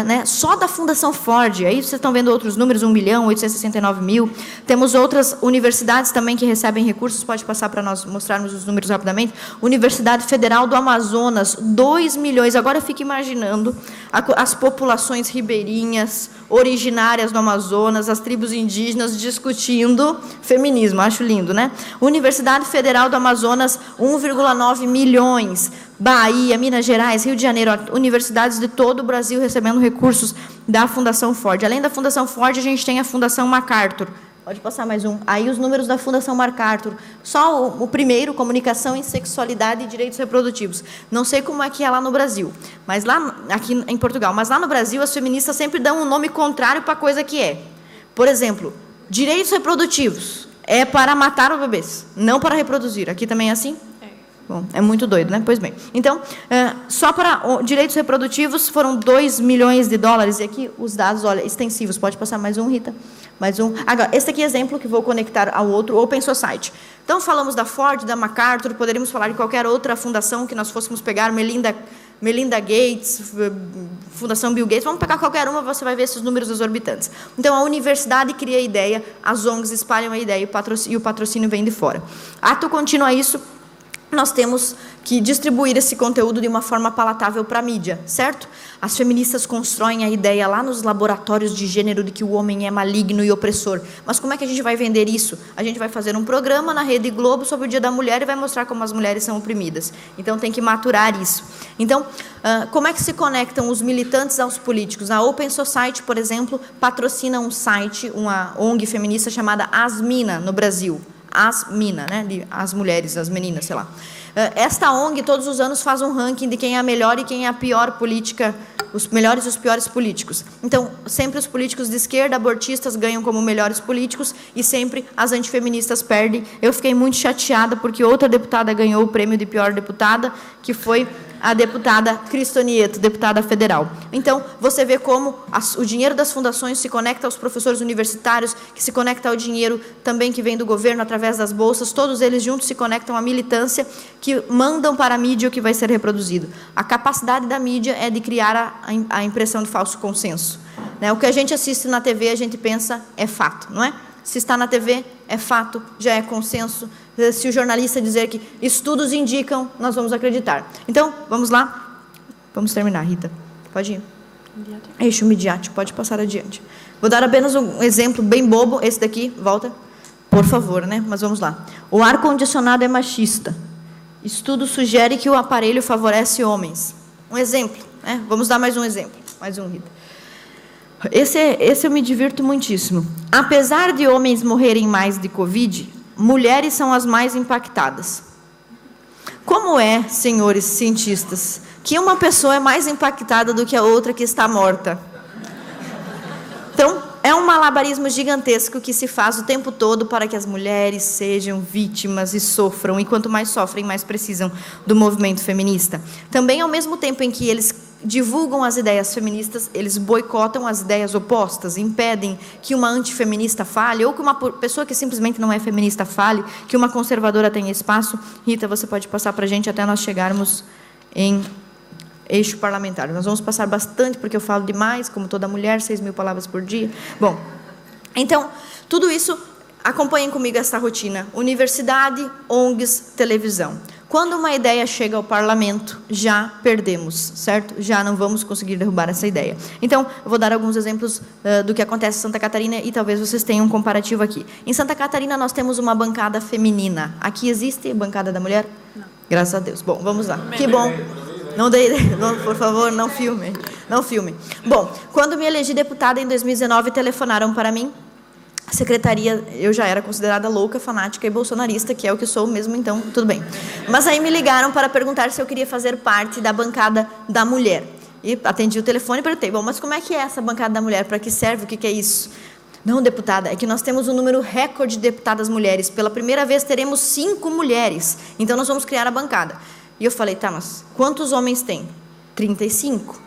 Né? Só da Fundação Ford, aí vocês estão vendo outros números, 1.869.000. Temos outras universidades também que recebem recursos, pode passar para nós mostrarmos os números rapidamente. Universidade Federal do Amazonas, 2 milhões. Agora eu fico imaginando as populações ribeirinhas, originárias do Amazonas, as tribos indígenas discutindo feminismo, acho lindo, né? Universidade Federal do Amazonas, 1,9 milhões. Bahia, Minas Gerais, Rio de Janeiro, universidades de todo o Brasil recebendo recursos da Fundação Ford. Além da Fundação Ford, a gente tem a Fundação MacArthur. Pode passar mais um. Aí os números da Fundação MacArthur. Só o primeiro, Comunicação em Sexualidade e Direitos Reprodutivos. Não sei como é que é lá no Brasil, mas lá, aqui em Portugal, mas lá no Brasil as feministas sempre dão um nome contrário para a coisa que é. Por exemplo, direitos reprodutivos é para matar os bebês, não para reproduzir. Aqui também é assim? Bom, é muito doido, né? Pois bem. Então, só para direitos reprodutivos foram 2 milhões de dólares. E aqui os dados, olha, extensivos. Pode passar mais um, Rita? Mais um. Agora, esse aqui é exemplo que vou conectar ao outro, Open Society. Então, falamos da Ford, da MacArthur, poderíamos falar de qualquer outra fundação que nós fôssemos pegar, Melinda Gates, Fundação Bill Gates, vamos pegar qualquer uma, você vai ver esses números exorbitantes. Então, a universidade cria a ideia, as ONGs espalham a ideia e o patrocínio vem de fora. Ato contínuo a isso, nós temos que distribuir esse conteúdo de uma forma palatável para a mídia, certo? As feministas constroem a ideia lá nos laboratórios de gênero de que o homem é maligno e opressor. Mas como é que a gente vai vender isso? A gente vai fazer um programa na Rede Globo sobre o Dia da Mulher e vai mostrar como as mulheres são oprimidas. Então, tem que maturar isso. Então, como é que se conectam os militantes aos políticos? A Open Society, por exemplo, patrocina um site, uma ONG feminista chamada Asmina, no Brasil. Asmina, né? As mulheres, as meninas, sei lá. Esta ONG, todos os anos, faz um ranking de quem é a melhor e quem é a pior política, os melhores e os piores políticos. Então, sempre os políticos de esquerda, abortistas, ganham como melhores políticos e sempre as antifeministas perdem. Eu fiquei muito chateada porque outra deputada ganhou o prêmio de pior deputada, que foi a deputada Cristonieto, deputada federal. Então, você vê como o dinheiro das fundações se conecta aos professores universitários, que se conecta ao dinheiro também que vem do governo através das bolsas, todos eles juntos se conectam à militância que mandam para a mídia o que vai ser reproduzido. A capacidade da mídia é de criar a impressão de falso consenso. O que a gente assiste na TV, a gente pensa, é fato, não é? Se está na TV, é fato, já é consenso. Se o jornalista dizer que estudos indicam, nós vamos acreditar. Então, vamos lá. Vamos terminar, Rita. Pode ir. Eixo midiático, pode passar adiante. Vou dar apenas um exemplo bem bobo. Esse daqui, volta. Por favor, né? Mas vamos lá. O ar-condicionado é machista. Estudo sugere que o aparelho favorece homens. Um exemplo, né? Vamos dar mais um exemplo. Mais um, Rita. Esse eu me divirto muitíssimo. Apesar de homens morrerem mais de Covid, mulheres são as mais impactadas. Como é, senhores cientistas, que uma pessoa é mais impactada do que a outra que está morta? Então, é um malabarismo gigantesco que se faz o tempo todo para que as mulheres sejam vítimas e sofram, e quanto mais sofrem, mais precisam do movimento feminista. Também, ao mesmo tempo em que eles divulgam as ideias feministas, eles boicotam as ideias opostas, impedem que uma antifeminista fale, ou que uma pessoa que simplesmente não é feminista fale, que uma conservadora tenha espaço. Rita, você pode passar para a gente até nós chegarmos em eixo parlamentar. Nós vamos passar bastante, porque eu falo demais, como toda mulher, 6.000 palavras por dia. Bom, então, tudo isso, acompanhem comigo essa rotina. Universidade, ONGs, televisão. Quando uma ideia chega ao parlamento, já perdemos, certo? Já não vamos conseguir derrubar essa ideia. Então, eu vou dar alguns exemplos do que acontece em Santa Catarina e talvez vocês tenham um comparativo aqui. Em Santa Catarina, nós temos uma bancada feminina. Aqui existe bancada da mulher? Não. Graças a Deus. Bom, vamos lá. Que bom. Não, por favor, não filme. Não filme. Bom, quando me elegi deputada em 2019, telefonaram para mim. A secretaria, eu já era considerada louca, fanática e bolsonarista, que é o que sou mesmo, então tudo bem. Mas aí me ligaram para perguntar se eu queria fazer parte da bancada da mulher. E atendi o telefone e perguntei, bom, mas como é que é essa bancada da mulher? Para que serve? O que é isso? Não, deputada, é que nós temos um número recorde de deputadas mulheres. Pela primeira vez teremos 5 mulheres. Então nós vamos criar a bancada. E eu falei, tá, mas quantos homens tem? 35.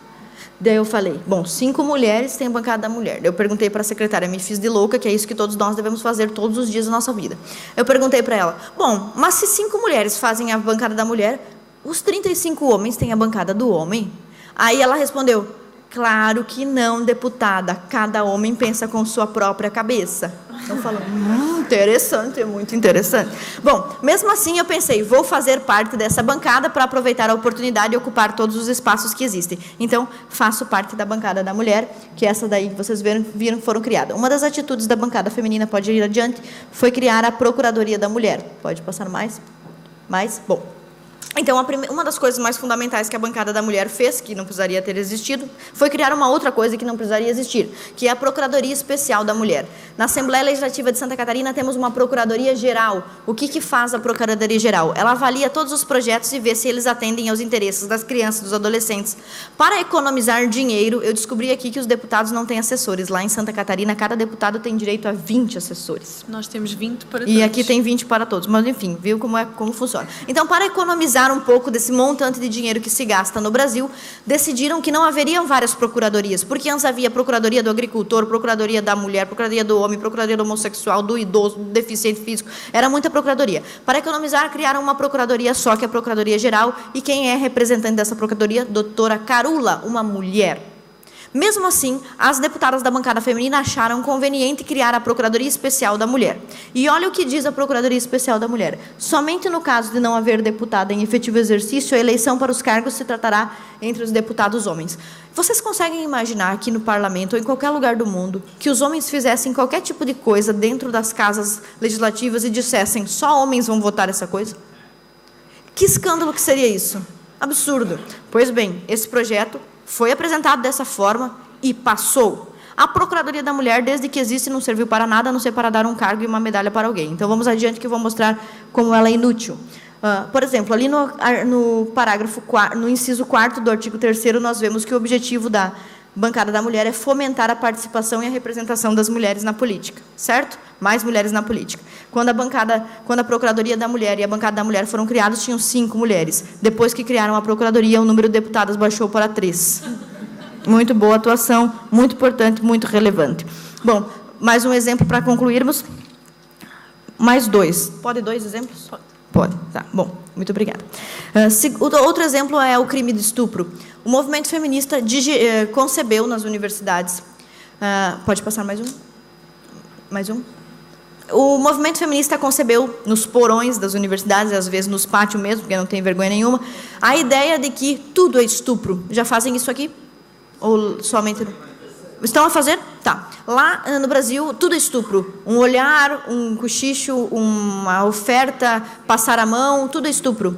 Daí eu falei, bom, 5 mulheres tem a bancada da mulher. Daí eu perguntei para a secretária, me fiz de louca, que é isso que todos nós devemos fazer todos os dias da nossa vida. Eu perguntei para ela, bom, mas se 5 mulheres fazem a bancada da mulher, os 35 homens têm a bancada do homem? Aí ela respondeu, claro que não, deputada, cada homem pensa com sua própria cabeça. Eu falo, interessante, muito interessante. Bom, mesmo assim eu pensei, vou fazer parte dessa bancada para aproveitar a oportunidade e ocupar todos os espaços que existem. Então, faço parte da bancada da mulher, que essa daí que vocês viram foram criadas. Uma das atitudes da bancada feminina, pode ir adiante, foi criar a Procuradoria da Mulher. Pode passar mais? Mais? Bom. Então, uma das coisas mais fundamentais que a bancada da mulher fez, que não precisaria ter existido, foi criar uma outra coisa que não precisaria existir, que é a Procuradoria Especial da Mulher. Na Assembleia Legislativa de Santa Catarina temos uma Procuradoria Geral. O que faz a Procuradoria Geral? Ela avalia todos os projetos e vê se eles atendem aos interesses das crianças, dos adolescentes. Para economizar dinheiro, eu descobri aqui que os deputados não têm assessores. Lá em Santa Catarina, cada deputado tem direito a 20 assessores. Nós temos 20 para todos. E aqui tem 20 para todos. Mas, enfim, viu como funciona. Então, para economizar um pouco desse montante de dinheiro que se gasta no Brasil, decidiram que não haveriam várias procuradorias, porque antes havia Procuradoria do Agricultor, Procuradoria da Mulher, Procuradoria do Homem, Procuradoria do Homossexual, do Idoso, do Deficiente Físico, era muita procuradoria. Para economizar, criaram uma procuradoria só, que é a Procuradoria Geral, e quem é representante dessa procuradoria? Doutora Carula, uma mulher. Mesmo assim, as deputadas da bancada feminina acharam conveniente criar a Procuradoria Especial da Mulher. E olha o que diz a Procuradoria Especial da Mulher. Somente no caso de não haver deputada em efetivo exercício, a eleição para os cargos se tratará entre os deputados homens. Vocês conseguem imaginar aqui no parlamento ou em qualquer lugar do mundo que os homens fizessem qualquer tipo de coisa dentro das casas legislativas e dissessem só homens vão votar essa coisa? Que escândalo que seria isso? Absurdo. Pois bem, esse projeto foi apresentado dessa forma e passou. A Procuradoria da Mulher, desde que existe, não serviu para nada, a não ser para dar um cargo e uma medalha para alguém. Então, vamos adiante que eu vou mostrar como ela é inútil. Por exemplo, ali no parágrafo 4, no inciso 4º do artigo 3º, nós vemos que o objetivo da bancada da mulher é fomentar a participação e a representação das mulheres na política, certo? Mais mulheres na política. Quando a Procuradoria da Mulher e a bancada da mulher foram criados, tinham 5 mulheres. Depois que criaram a Procuradoria, o número de deputadas baixou para 3. Muito boa atuação, muito importante, muito relevante. Bom, mais um exemplo para concluirmos. Mais 2. Pode 2 exemplos? Pode, tá. Bom, muito obrigada. Outro exemplo é o crime de estupro. O movimento feminista concebeu nas universidades... pode passar mais um? Mais um? O movimento feminista concebeu nos porões das universidades, às vezes nos pátios mesmo, porque não tem vergonha nenhuma, a ideia de que tudo é estupro. Já fazem isso aqui? Ou somente... Estão a fazer? Tá. Lá no Brasil, tudo é estupro. Um olhar, um cochicho, uma oferta, passar a mão, tudo é estupro.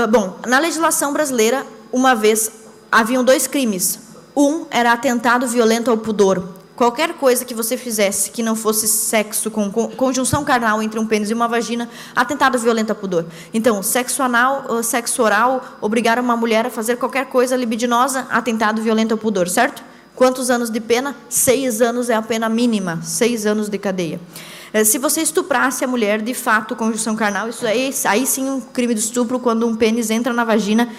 Bom, na legislação brasileira, uma vez, haviam 2 crimes. Um era atentado violento ao pudor. Qualquer coisa que você fizesse que não fosse sexo, com conjunção carnal entre um pênis e uma vagina, atentado violento ao pudor. Então, sexo anal, sexo oral, obrigar uma mulher a fazer qualquer coisa libidinosa, atentado violento ao pudor, certo? Quantos anos de pena? 6 anos é a pena mínima, 6 anos de cadeia. Se você estuprasse a mulher, de fato, conjunção carnal, isso aí sim um crime de estupro, quando um pênis entra na vagina,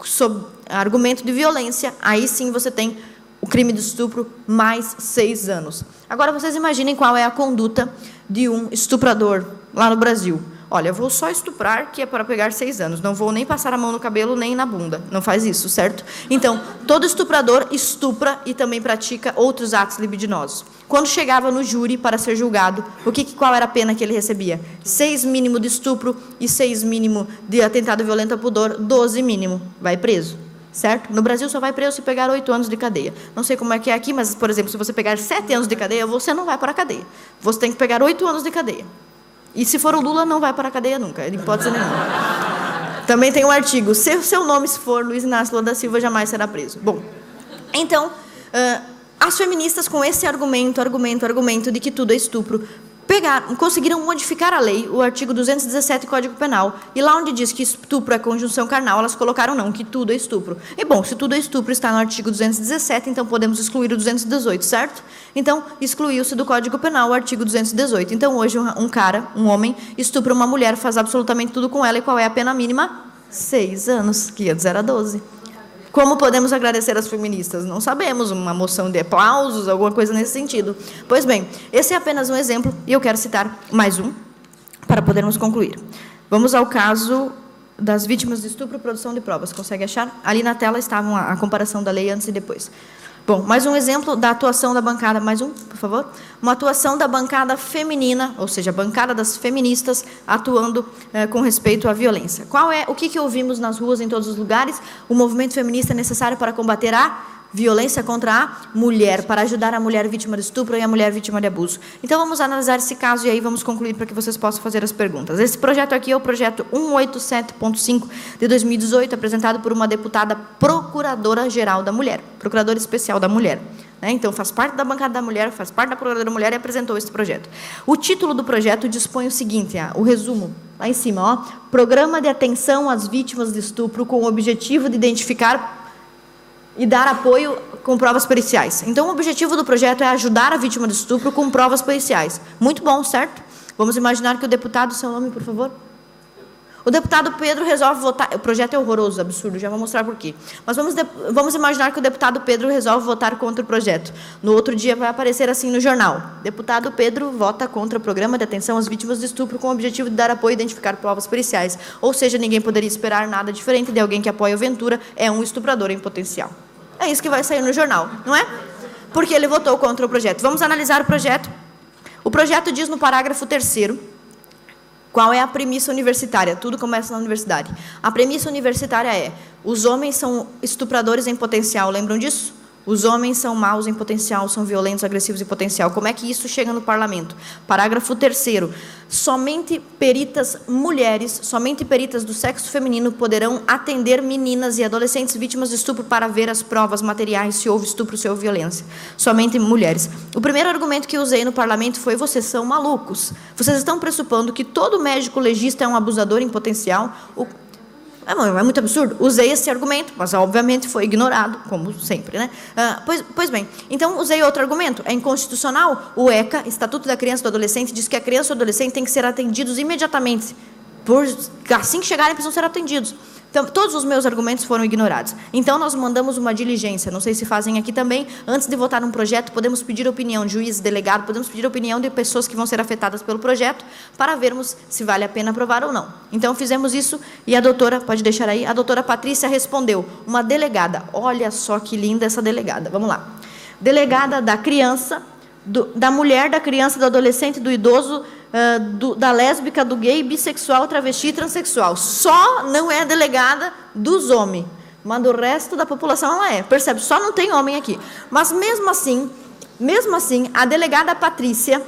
sob argumento de violência, aí sim você tem o crime de estupro, mais 6 anos. Agora, vocês imaginem qual é a conduta de um estuprador lá no Brasil. Olha, eu vou só estuprar, que é para pegar 6 anos. Não vou nem passar a mão no cabelo, nem na bunda. Não faz isso, certo? Então, todo estuprador estupra e também pratica outros atos libidinosos. Quando chegava no júri para ser julgado, qual era a pena que ele recebia? 6 mínimo de estupro e 6 mínimo de atentado violento ao pudor, 12 mínimo. Vai preso. Certo? No Brasil só vai preso se pegar 8 anos de cadeia. Não sei como é que é aqui, mas, por exemplo, se você pegar 7 anos de cadeia, você não vai para a cadeia. Você tem que pegar 8 anos de cadeia. E se for o Lula, não vai para a cadeia nunca, em hipótese nenhuma. Também tem um artigo, se seu nome for Luiz Inácio Lula da Silva, jamais será preso. Bom, então, as feministas com esse argumento de que tudo é estupro, conseguiram modificar a lei, o artigo 217 do Código Penal, e lá onde diz que estupro é conjunção carnal, elas colocaram não, que tudo é estupro. E bom, se tudo é estupro está no artigo 217, então podemos excluir o 218, certo? Então, excluiu-se do Código Penal o artigo 218. Então, hoje, um homem, estupra uma mulher, faz absolutamente tudo com ela, e qual é a pena mínima? 6 anos, que ia de 0 a 12. Como podemos agradecer às feministas? Não sabemos, uma moção de aplausos, alguma coisa nesse sentido. Pois bem, esse é apenas um exemplo, e eu quero citar mais um, para podermos concluir. Vamos ao caso das vítimas de estupro e produção de provas. Consegue achar? Ali na tela estava a comparação da lei antes e depois. Bom, mais um exemplo da atuação da bancada, mais um, por favor. Uma atuação da bancada feminina, ou seja, a bancada das feministas atuando com respeito à violência. O que ouvimos nas ruas em todos os lugares? O movimento feminista é necessário para combater a violência contra a mulher, para ajudar a mulher vítima de estupro e a mulher vítima de abuso. Então, vamos analisar esse caso e aí vamos concluir para que vocês possam fazer as perguntas. Esse projeto aqui é o projeto 187.5 de 2018, apresentado por uma deputada procuradora-geral da mulher, procuradora especial da mulher. Então, faz parte da bancada da mulher, faz parte da procuradora da mulher e apresentou esse projeto. O título do projeto dispõe o seguinte, o resumo, lá em cima, Programa de Atenção às Vítimas de Estupro com o objetivo de identificar e dar apoio com provas periciais. Então, o objetivo do projeto é ajudar a vítima de estupro com provas periciais. Muito bom, certo? Vamos imaginar que o deputado, seu nome, por favor? O deputado Pedro resolve votar... O projeto é horroroso, absurdo, já vou mostrar por quê. Mas vamos imaginar que o deputado Pedro resolve votar contra o projeto. No outro dia vai aparecer assim no jornal. Deputado Pedro vota contra o Programa de Atenção às Vítimas de Estupro com o objetivo de dar apoio e identificar provas periciais. Ou seja, ninguém poderia esperar nada diferente de alguém que apoia o Ventura é um estuprador em potencial. É isso que vai sair no jornal, não é? Porque ele votou contra o projeto. Vamos analisar o projeto. O projeto diz no parágrafo 3º qual é a premissa universitária. Tudo começa na universidade. A premissa universitária é: os homens são estupradores em potencial. Lembram disso? Os homens são maus em potencial, são violentos, agressivos em potencial. Como é que isso chega no parlamento? Parágrafo 3º. Somente peritas mulheres, somente peritas do sexo feminino poderão atender meninas e adolescentes vítimas de estupro para ver as provas materiais, se houve estupro, se houve violência. Somente mulheres. O primeiro argumento que eu usei no parlamento foi: vocês são malucos. Vocês estão pressupondo que todo médico legista é um abusador em potencial. É muito absurdo. Usei esse argumento, mas obviamente foi ignorado, como sempre, né? Pois bem, então usei outro argumento. É inconstitucional. O ECA, Estatuto da Criança e do Adolescente, diz que a criança e o adolescente têm que ser atendidos imediatamente. Assim que chegarem, precisam ser atendidos. Então, todos os meus argumentos foram ignorados. Então, nós mandamos uma diligência, não sei se fazem aqui também, antes de votar um projeto, podemos pedir a opinião de juiz, delegado, podemos pedir a opinião de pessoas que vão ser afetadas pelo projeto, para vermos se vale a pena aprovar ou não. Então, fizemos isso e a doutora, pode deixar aí, a doutora Patrícia respondeu, uma delegada. Olha só que linda essa delegada, vamos lá. Delegada da criança, da mulher, da criança, do adolescente, do idoso, da lésbica, do gay, bissexual, travesti e transexual. Só não é delegada dos homens, mas do resto da população ela é. Percebe? Só não tem homem aqui. Mas mesmo assim, a delegada Patrícia,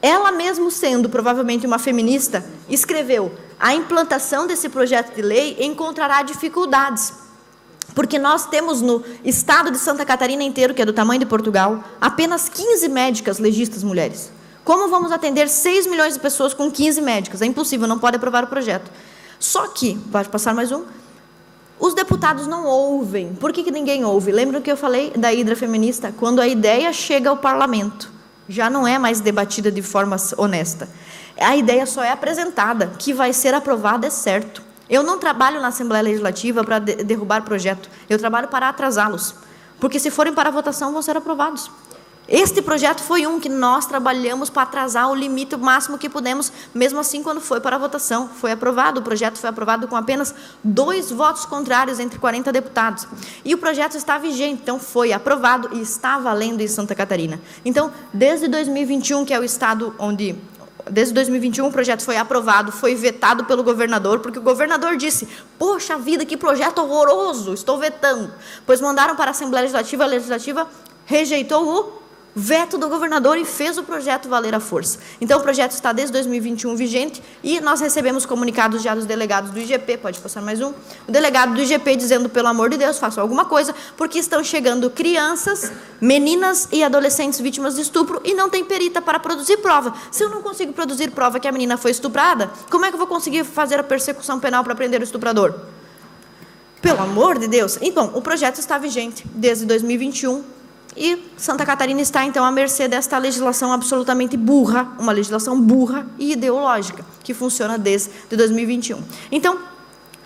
ela mesmo sendo provavelmente uma feminista, escreveu: a implantação desse projeto de lei encontrará dificuldades. Porque nós temos no estado de Santa Catarina inteiro, que é do tamanho de Portugal, apenas 15 médicas legistas mulheres. Como vamos atender 6 milhões de pessoas com 15 médicas? É impossível, não pode aprovar o projeto. Só que, pode passar mais um, os deputados não ouvem. Por que ninguém ouve? Lembram que eu falei da hidra feminista? Quando a ideia chega ao parlamento, já não é mais debatida de forma honesta. A ideia só é apresentada, que vai ser aprovada, é certo. Eu não trabalho na Assembleia Legislativa para derrubar projeto, eu trabalho para atrasá-los. Porque se forem para a votação, vão ser aprovados. Este projeto foi um que nós trabalhamos para atrasar o limite, o máximo que pudemos, mesmo assim, quando foi para a votação, foi aprovado. O projeto foi aprovado com apenas 2 votos contrários entre 40 deputados. E o projeto está vigente, então foi aprovado e está valendo em Santa Catarina. Então, desde 2021, que é o estado onde... Desde 2021 o projeto foi aprovado, foi vetado pelo governador, porque o governador disse: poxa vida, que projeto horroroso, estou vetando. Pois mandaram para a Assembleia Legislativa, a Legislativa rejeitou o veto do governador e fez o projeto valer a força. Então, o projeto está desde 2021 vigente e nós recebemos comunicados já dos delegados do IGP, pode passar mais um, o delegado do IGP dizendo, pelo amor de Deus, façam alguma coisa, porque estão chegando crianças, meninas e adolescentes vítimas de estupro e não tem perita para produzir prova. Se eu não consigo produzir prova que a menina foi estuprada, como é que eu vou conseguir fazer a persecução penal para prender o estuprador? Pelo amor de Deus. Então, o projeto está vigente desde 2021 e Santa Catarina está, então, à mercê desta legislação absolutamente burra, uma legislação burra e ideológica, que funciona desde 2021. Então,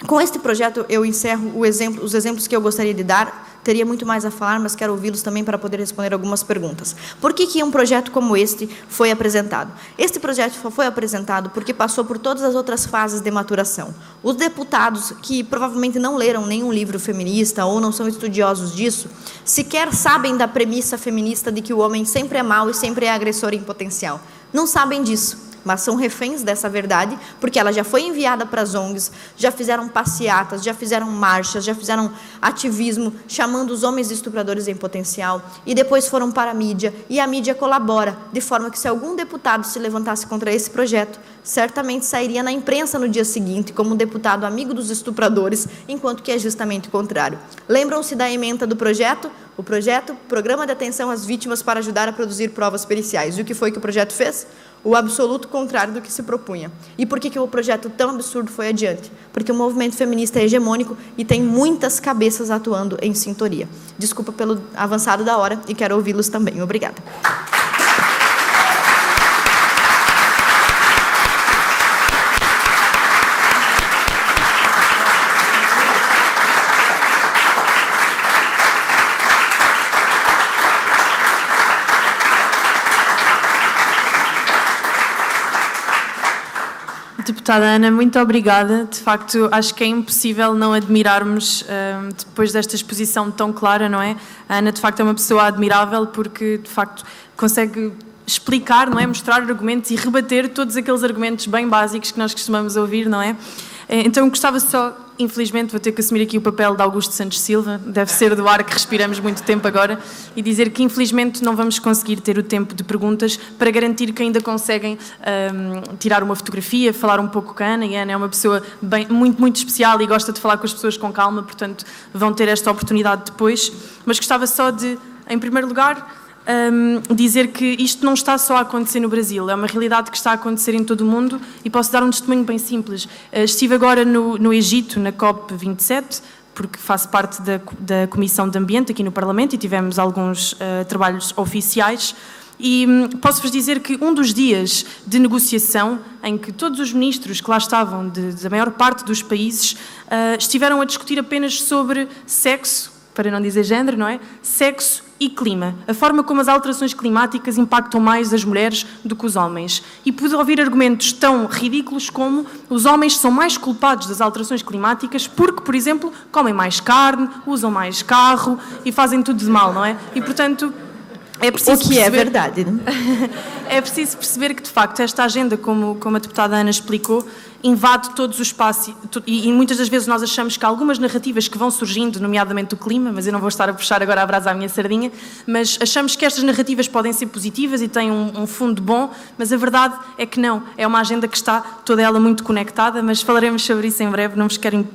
com este projeto, eu encerro os exemplos que eu gostaria de dar. Teria muito mais a falar, mas quero ouvi-los também para poder responder algumas perguntas. Por que um projeto como este foi apresentado? Este projeto foi apresentado porque passou por todas as outras fases de maturação. Os deputados, que provavelmente não leram nenhum livro feminista ou não são estudiosos disso, sequer sabem da premissa feminista de que o homem sempre é mau e sempre é agressor em potencial. Não sabem disso, mas são reféns dessa verdade, porque ela já foi enviada para as ONGs, já fizeram passeatas, já fizeram marchas, já fizeram ativismo, chamando os homens estupradores em potencial, e depois foram para a mídia, e a mídia colabora, de forma que se algum deputado se levantasse contra esse projeto, certamente sairia na imprensa no dia seguinte, como um deputado amigo dos estupradores, enquanto que é justamente o contrário. Lembram-se da ementa do projeto? O projeto, Programa de Atenção às Vítimas para ajudar a produzir provas periciais. E o que foi que o projeto fez? O absoluto contrário do que se propunha. E por que o projeto tão absurdo foi adiante? Porque o movimento feminista é hegemônico e tem muitas cabeças atuando em sintonia. Desculpa pelo avançado da hora e quero ouvi-los também. Obrigada. Deputada Ana, muito obrigada. De facto, acho que é impossível não admirarmos, depois desta exposição tão clara, não é? A Ana, de facto, é uma pessoa admirável porque, de facto, consegue explicar, não é? Mostrar argumentos e rebater todos aqueles argumentos bem básicos que nós costumamos ouvir, não é? Então, gostava só, infelizmente, vou ter que assumir aqui o papel de Augusto Santos Silva, deve ser do ar que respiramos muito tempo agora, e dizer que, infelizmente, não vamos conseguir ter o tempo de perguntas para garantir que ainda conseguem tirar uma fotografia, falar um pouco com a Ana, e a Ana é uma pessoa muito especial e gosta de falar com as pessoas com calma, portanto, vão ter esta oportunidade depois. Mas gostava só de, em primeiro lugar, dizer que isto não está só a acontecer no Brasil, é uma realidade que está a acontecer em todo o mundo e posso dar um testemunho bem simples. Estive agora no Egito, na COP27, porque faço parte da Comissão de Ambiente aqui no Parlamento e tivemos alguns trabalhos oficiais. E posso-vos dizer que um dos dias de negociação em que todos os ministros que lá estavam, da maior parte dos países, estiveram a discutir apenas sobre sexo, para não dizer género, não é? Sexo e clima, a forma como as alterações climáticas impactam mais as mulheres do que os homens. E pude ouvir argumentos tão ridículos como os homens são mais culpados das alterações climáticas porque, por exemplo, comem mais carne, usam mais carro e fazem tudo de mal, não é? E, portanto, é preciso perceber... O que é verdade, não? É preciso perceber que, de facto, esta agenda, como a deputada Ana explicou, invade todos os espaços e muitas das vezes nós achamos que há algumas narrativas que vão surgindo, nomeadamente o clima, mas eu não vou estar a puxar agora a brasa à minha sardinha, mas achamos que estas narrativas podem ser positivas e têm um fundo bom, mas a verdade é que não, é uma agenda que está toda ela muito conectada, mas falaremos sobre isso em breve, não vos quero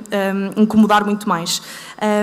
incomodar muito mais.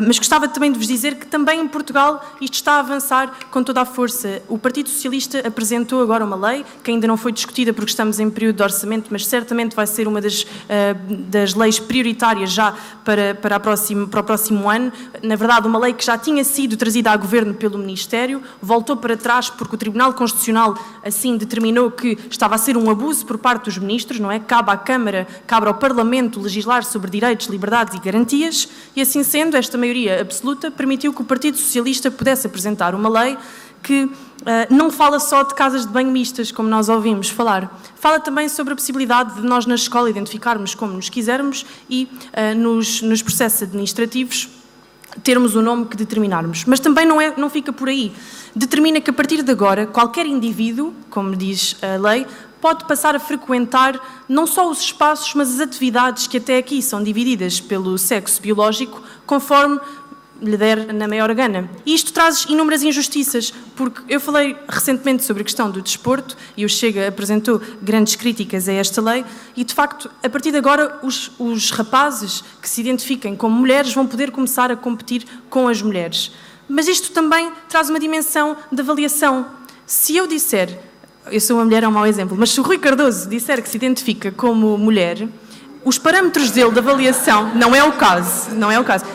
Mas gostava também de vos dizer que também em Portugal isto está a avançar com toda a força. O Partido Socialista apresentou agora uma lei que ainda não foi discutida porque estamos em período de orçamento, mas certamente vai ser uma das leis prioritárias já para o próximo ano. Na verdade, uma lei que já tinha sido trazida a governo pelo Ministério, voltou para trás porque o Tribunal Constitucional assim determinou que estava a ser um abuso por parte dos ministros, não é? Cabe à Câmara, cabe ao Parlamento legislar sobre direitos, liberdades e garantias, e assim sendo, esta maioria absoluta permitiu que o Partido Socialista pudesse apresentar uma lei que não fala só de casas de banho mistas, como nós ouvimos falar. Fala também sobre a possibilidade de nós na escola identificarmos como nos quisermos e nos processos administrativos termos o nome que determinarmos. Mas também não fica por aí. Determina que a partir de agora, qualquer indivíduo, como diz a lei, pode passar a frequentar não só os espaços, mas as atividades que até aqui são divididas pelo sexo biológico, conforme lhe der na maior gana. E isto traz inúmeras injustiças, porque eu falei recentemente sobre a questão do desporto e o Chega apresentou grandes críticas a esta lei e, de facto, a partir de agora, os rapazes que se identifiquem como mulheres vão poder começar a competir com as mulheres. Mas isto também traz uma dimensão de avaliação. Se eu disser, eu sou uma mulher, é um mau exemplo, mas se o Rui Cardoso disser que se identifica como mulher, os parâmetros dele de avaliação, não é o caso.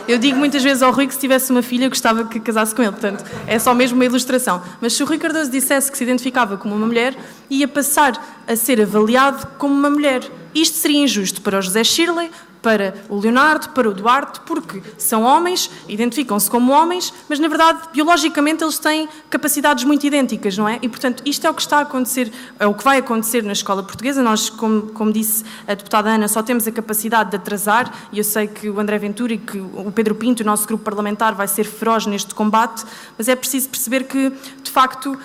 Eu digo muitas vezes ao Rui que se tivesse uma filha, gostava que casasse com ele, portanto, é só mesmo uma ilustração. Mas se o Rui Cardoso dissesse que se identificava como uma mulher, ia passar a ser avaliado como uma mulher. Isto seria injusto para o José Shirley, para o Leonardo, para o Duarte, porque são homens, identificam-se como homens, mas, na verdade, biologicamente eles têm capacidades muito idênticas, não é? E, portanto, isto é o que está a acontecer, é o que vai acontecer na escola portuguesa. Nós, como disse a deputada Ana, só temos a capacidade de atrasar, e eu sei que o André Ventura e que o Pedro Pinto, o nosso grupo parlamentar, vai ser feroz neste combate, mas é preciso perceber que, de facto,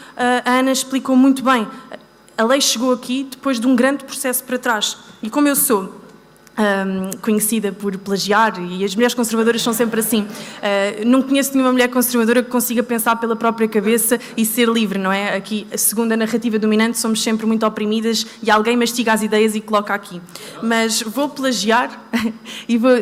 a Ana explicou muito bem. A lei chegou aqui depois de um grande processo para trás. E como eu sou conhecida por plagiar, e as mulheres conservadoras são sempre assim, não conheço nenhuma mulher conservadora que consiga pensar pela própria cabeça e ser livre, não é? Aqui, segundo a narrativa dominante, somos sempre muito oprimidas e alguém mastiga as ideias e coloca aqui. Mas vou plagiar e vou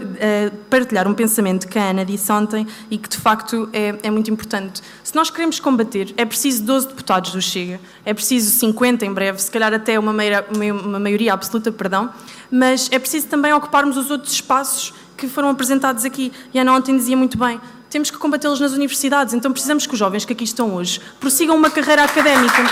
partilhar um pensamento que a Ana disse ontem e que de facto é muito importante. Se nós queremos combater, é preciso 12 deputados do Chega, é preciso 50 em breve, se calhar até uma maioria absoluta, perdão, mas é preciso também ocuparmos os outros espaços que foram apresentados aqui. E a Ana ontem dizia muito bem, temos que combatê-los nas universidades, então precisamos que os jovens que aqui estão hoje prossigam uma carreira académica.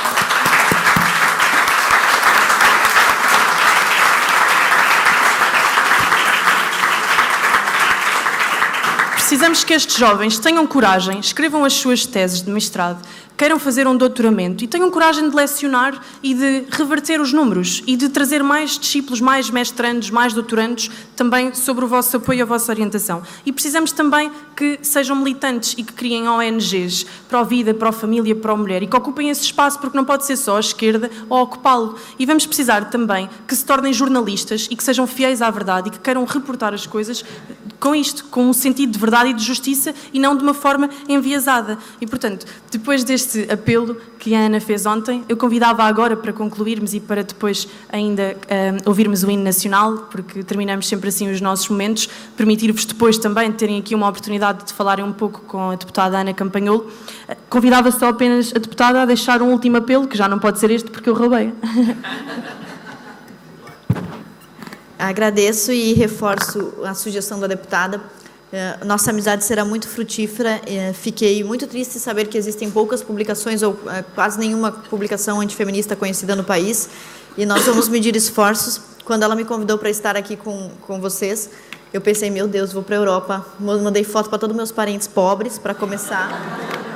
Precisamos que estes jovens tenham coragem, escrevam as suas teses de mestrado, queiram fazer um doutoramento e tenham coragem de lecionar e de reverter os números e de trazer mais discípulos, mais mestrandos, mais doutorandos também sobre o vosso apoio e a vossa orientação. E precisamos também que sejam militantes e que criem ONGs para a vida, para a família, para a mulher e que ocupem esse espaço, porque não pode ser só a esquerda ou ocupá-lo. E vamos precisar também que se tornem jornalistas e que sejam fiéis à verdade e que queiram reportar as coisas com isto, com um sentido de verdade e de justiça e não de uma forma enviesada. E, portanto, depois deste apelo que a Ana fez ontem, eu convidava agora para concluirmos e para depois ainda ouvirmos o hino nacional, porque terminamos sempre assim os nossos momentos, permitir-vos depois também terem aqui uma oportunidade de falarem um pouco com a deputada Ana Campanholo. Convidava só apenas a deputada a deixar um último apelo, que já não pode ser este porque eu roubei. Agradeço e reforço a sugestão da deputada. Nossa amizade será muito frutífera. Fiquei muito triste de saber que existem poucas publicações ou quase nenhuma publicação antifeminista conhecida no país e nós vamos medir esforços. Quando ela me convidou para estar aqui com vocês, eu pensei, meu Deus, vou para a Europa. Mandei foto para todos meus parentes pobres para começar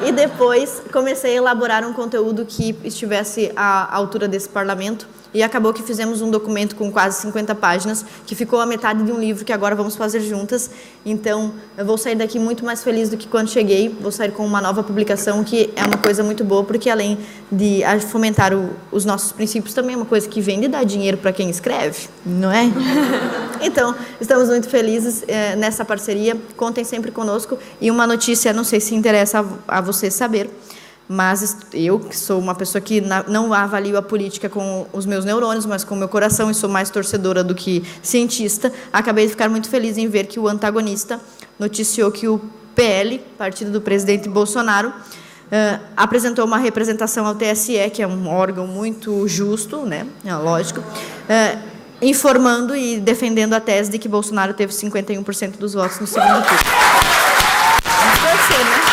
e depois comecei a elaborar um conteúdo que estivesse à altura desse parlamento. E acabou que fizemos um documento com quase 50 páginas, que ficou a metade de um livro que agora vamos fazer juntas. Então, eu vou sair daqui muito mais feliz do que quando cheguei. Vou sair com uma nova publicação, que é uma coisa muito boa, porque além de fomentar os nossos princípios, também é uma coisa que vem de dar dinheiro para quem escreve, não é? Então, estamos muito felizes nessa parceria. Contem sempre conosco. E uma notícia, não sei se interessa a vocês saber, mas eu, que sou uma pessoa que não avalio a política com os meus neurônios, mas com o meu coração, e sou mais torcedora do que cientista, acabei de ficar muito feliz em ver que o antagonista noticiou que o PL, partido do presidente Bolsonaro, apresentou uma representação ao TSE, que é um órgão muito justo, né? É lógico, informando e defendendo a tese de que Bolsonaro teve 51% dos votos no segundo turno. Pode ser, né?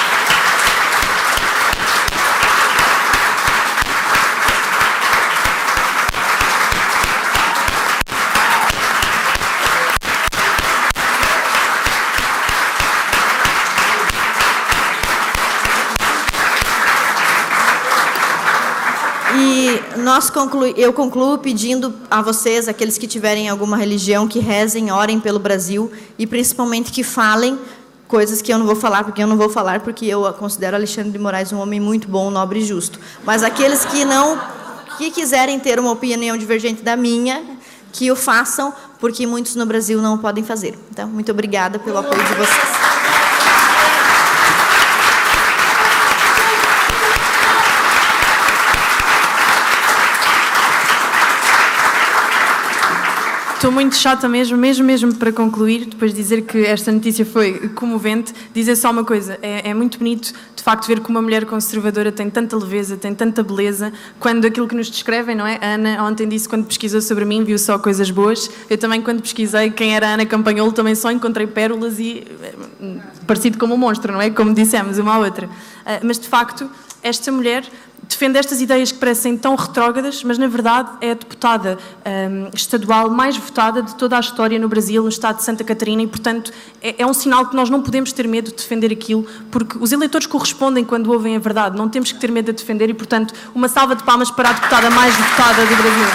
Eu concluo pedindo a vocês, aqueles que tiverem alguma religião, que rezem, orem pelo Brasil e principalmente que falem coisas que eu não vou falar, porque eu considero Alexandre de Moraes um homem muito bom, nobre e justo. Mas aqueles que quiserem ter uma opinião divergente da minha, que o façam, porque muitos no Brasil não podem fazer. Então, muito obrigada pelo apoio de vocês. Estou muito chata mesmo para concluir, depois de dizer que esta notícia foi comovente, dizer só uma coisa, é muito bonito de facto ver que uma mulher conservadora tem tanta leveza, tem tanta beleza, quando aquilo que nos descrevem, não é? A Ana ontem disse, quando pesquisou sobre mim, viu só coisas boas. Eu também, quando pesquisei quem era a Ana Campanholo, também só encontrei pérolas e parecido como um monstro, não é? Como dissemos, uma à outra. Mas de facto, esta mulher defende estas ideias que parecem tão retrógradas, mas na verdade é a deputada estadual mais votada de toda a história no Brasil, no estado de Santa Catarina, e portanto é um sinal que nós não podemos ter medo de defender aquilo, porque os eleitores correspondem quando ouvem a verdade, não temos que ter medo de defender e portanto uma salva de palmas para a deputada mais votada do Brasil.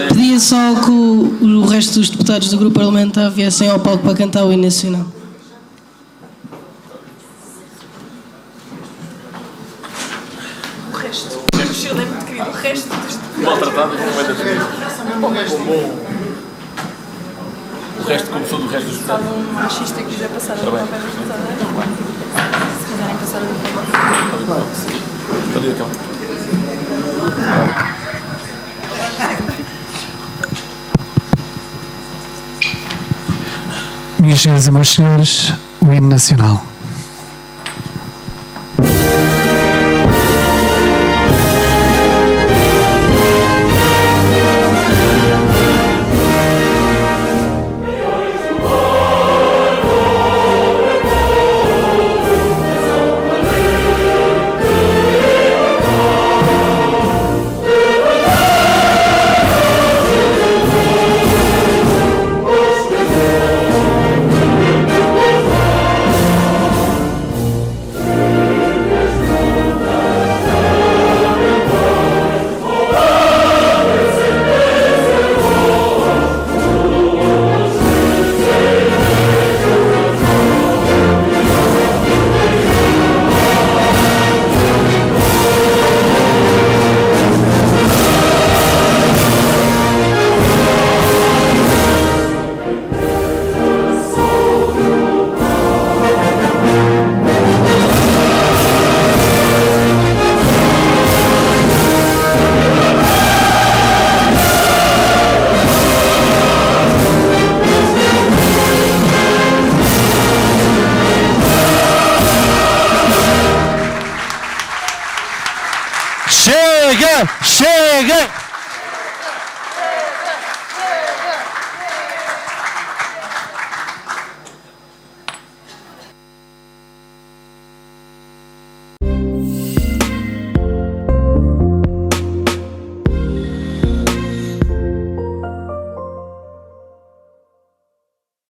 Pedia só que o resto dos deputados do grupo parlamentar viessem ao palco para cantar o hino nacional. O resto, eu lembro-me, querido, o resto dos maltratado como é da vida. O resto, como todo o resto dos deputados. um machista que quiser passar a Parabéns. papel de deputada. Se quiserem passar a papel. Cadê aquela? Minhas senhoras e meus senhores, o hino nacional. Chega!